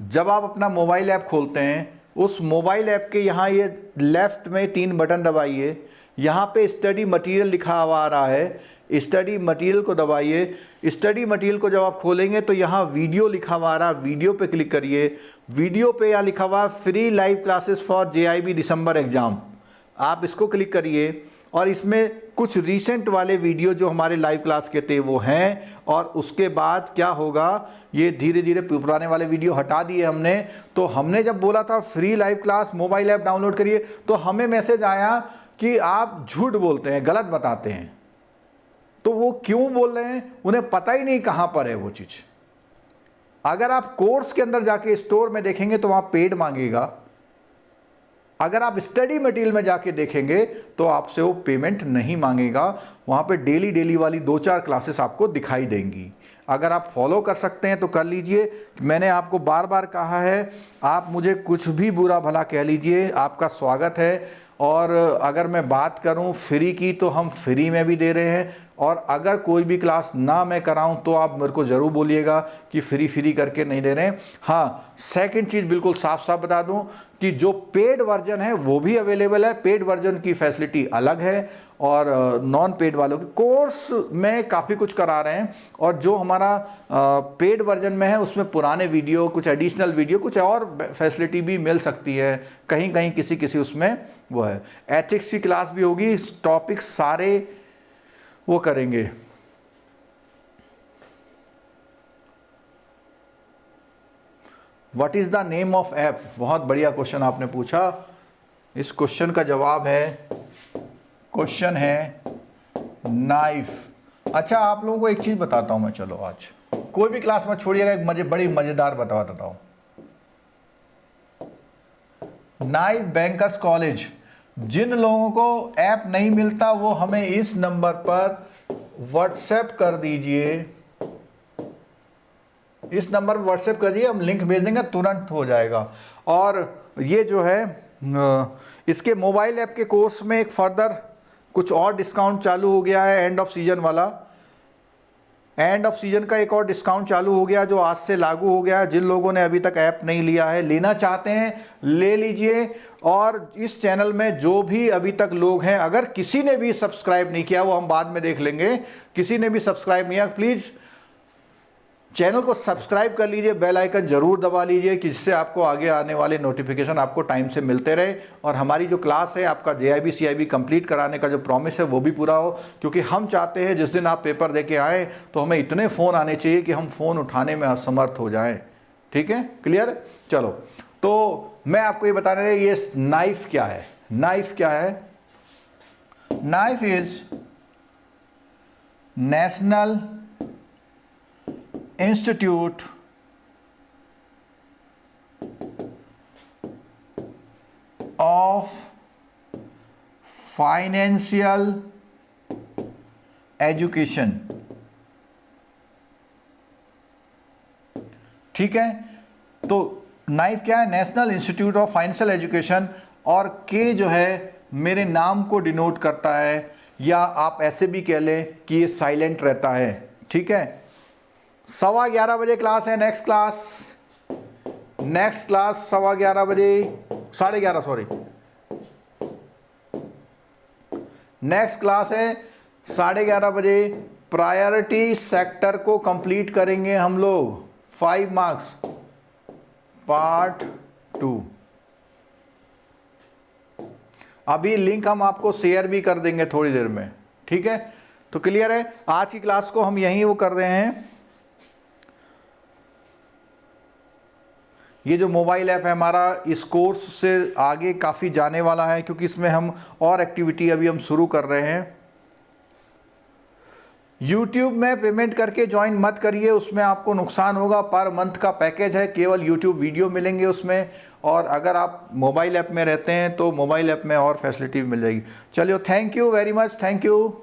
जब आप अपना मोबाइल ऐप खोलते हैं, उस मोबाइल ऐप के यहाँ ये लेफ्ट में 3 बटन दबाइए। यहाँ पे स्टडी मटेरियल लिखा हुआ आ रहा है, स्टडी मटेरियल को दबाइए। स्टडी मटेरियल को जब आप खोलेंगे तो यहाँ वीडियो लिखा हुआ आ रहा है, वीडियो पे क्लिक करिए। वीडियो पे यहाँ लिखा हुआ free live classes for JIB December exam, आप इसको क्लिक करिए। और इसमें कुछ रीसेंट वाले वीडियो जो हमारे लाइव क्लास के थे वो हैं। और उसके बाद क्या होगा, ये धीरे धीरे पुराने वाले वीडियो हटा दिए हमने। तो हमने जब बोला था free live class mobile app download करिए, तो हमें मैसेज आया कि आप झूठ बोलते हैं, गलत बताते हैं। तो वो क्यों बोल रहे हैं? उन्हें पता ही नहीं कहाँ पर है वो चीज़। अगर आप कोर्स के अंदर जाके स्टोर में देखेंगे तो वहाँ पेड मांगेगा। अगर आप स्टडी मटेरियल में जाके देखेंगे तो आपसे वो पेमेंट नहीं मांगेगा। वहाँ पे डेली वाली 2-4 क्लासेस आपको दिखाई देंगी। अगर आप फॉलो कर सकते हैं तो कर लीजिए। मैंने आपको बार बार कहा है, आप मुझे कुछ भी बुरा भला कह लीजिए, आपका स्वागत है। और अगर मैं बात करूं फ्री की, तो हम फ्री में भी दे रहे हैं। और अगर कोई भी क्लास ना मैं कराऊं तो आप मेरे को ज़रूर बोलिएगा कि फ्री करके नहीं दे रहे हैं। हाँ, सेकंड चीज़ बिल्कुल साफ साफ बता दूं कि जो पेड वर्जन है वो भी अवेलेबल है। पेड वर्जन की फैसिलिटी अलग है, और नॉन पेड वालों के कोर्स में काफ़ी कुछ करा रहे हैं। और जो हमारा पेड वर्जन में है उसमें पुराने वीडियो, कुछ एडिशनल वीडियो, कुछ और फैसिलिटी भी मिल सकती है। कहीं कहीं किसी उसमें वो है। एथिक्स की क्लास भी होगी, टॉपिक सारे वो करेंगे। What is the name of app? बहुत बढ़िया क्वेश्चन आपने पूछा। इस क्वेश्चन का जवाब है, क्वेश्चन है नाइफ। अच्छा, आप लोगों को एक चीज बताता हूं मैं। चलो, आज कोई भी क्लास में छोड़िएगा, एक बड़ी मजेदार बता देता हूं। नाइफ बैंकर्स कॉलेज, जिन लोगों को ऐप नहीं मिलता वो हमें इस नंबर पर व्हाट्सएप कर दीजिए। इस नंबर पर व्हाट्सएप कर दिए, हम लिंक भेज देंगे, तुरंत हो जाएगा। और ये जो है इसके मोबाइल ऐप के कोर्स में एक फर्दर कुछ और डिस्काउंट चालू हो गया है, एंड ऑफ सीजन वाला। एंड ऑफ सीजन का एक और डिस्काउंट चालू हो गया जो आज से लागू हो गया है। जिन लोगों ने अभी तक ऐप नहीं लिया है, लेना चाहते हैं, ले लीजिए। और इस चैनल में जो भी अभी तक लोग हैं, अगर किसी ने भी सब्सक्राइब नहीं किया, वो हम बाद में देख लेंगे, किसी ने भी सब्सक्राइब नहीं किया, प्लीज़ चैनल को सब्सक्राइब कर लीजिए, बेल आइकन जरूर दबा लीजिए कि जिससे आपको आगे आने वाले नोटिफिकेशन आपको टाइम से मिलते रहे। और हमारी जो क्लास है, आपका JIB CIB कंप्लीट कराने का जो प्रॉमिस है वो भी पूरा हो। क्योंकि हम चाहते हैं जिस दिन आप पेपर दे के आएँ तो हमें इतने फ़ोन आने चाहिए कि हम फ़ोन उठाने में असमर्थ हो जाएँ। ठीक है, क्लियर? चलो, तो मैं आपको ये बता रहा, ये नाइफ क्या है? नाइफ क्या है? Knife is national institute of financial education, ठीक है। तो नाइफ क्या है, national institute of financial education, और के जो है मेरे नाम को डिनोट करता है, या आप ऐसे भी कह लें कि ये साइलेंट रहता है, ठीक है। 11:15 बजे क्लास है, नेक्स्ट क्लास 11:15 बजे, 11:30 सॉरी, नेक्स्ट क्लास है 11:30 बजे। प्रायोरिटी सेक्टर को कंप्लीट करेंगे हम लोग, 5 मार्क्स, पार्ट 2। अभी लिंक हम आपको शेयर भी कर देंगे थोड़ी देर में, ठीक है। तो क्लियर है, आज की क्लास को हम यहीं वो कर रहे हैं। ये जो मोबाइल ऐप है हमारा, इस कोर्स से आगे काफ़ी जाने वाला है, क्योंकि इसमें हम और एक्टिविटी अभी हम शुरू कर रहे हैं। YouTube में पेमेंट करके ज्वाइन मत करिए, उसमें आपको नुकसान होगा। पर मंथ का पैकेज है, केवल YouTube वीडियो मिलेंगे उसमें, और अगर आप मोबाइल ऐप में रहते हैं तो मोबाइल ऐप में और फैसिलिटी मिल जाएगी। चलिए, thank you very much, thank you.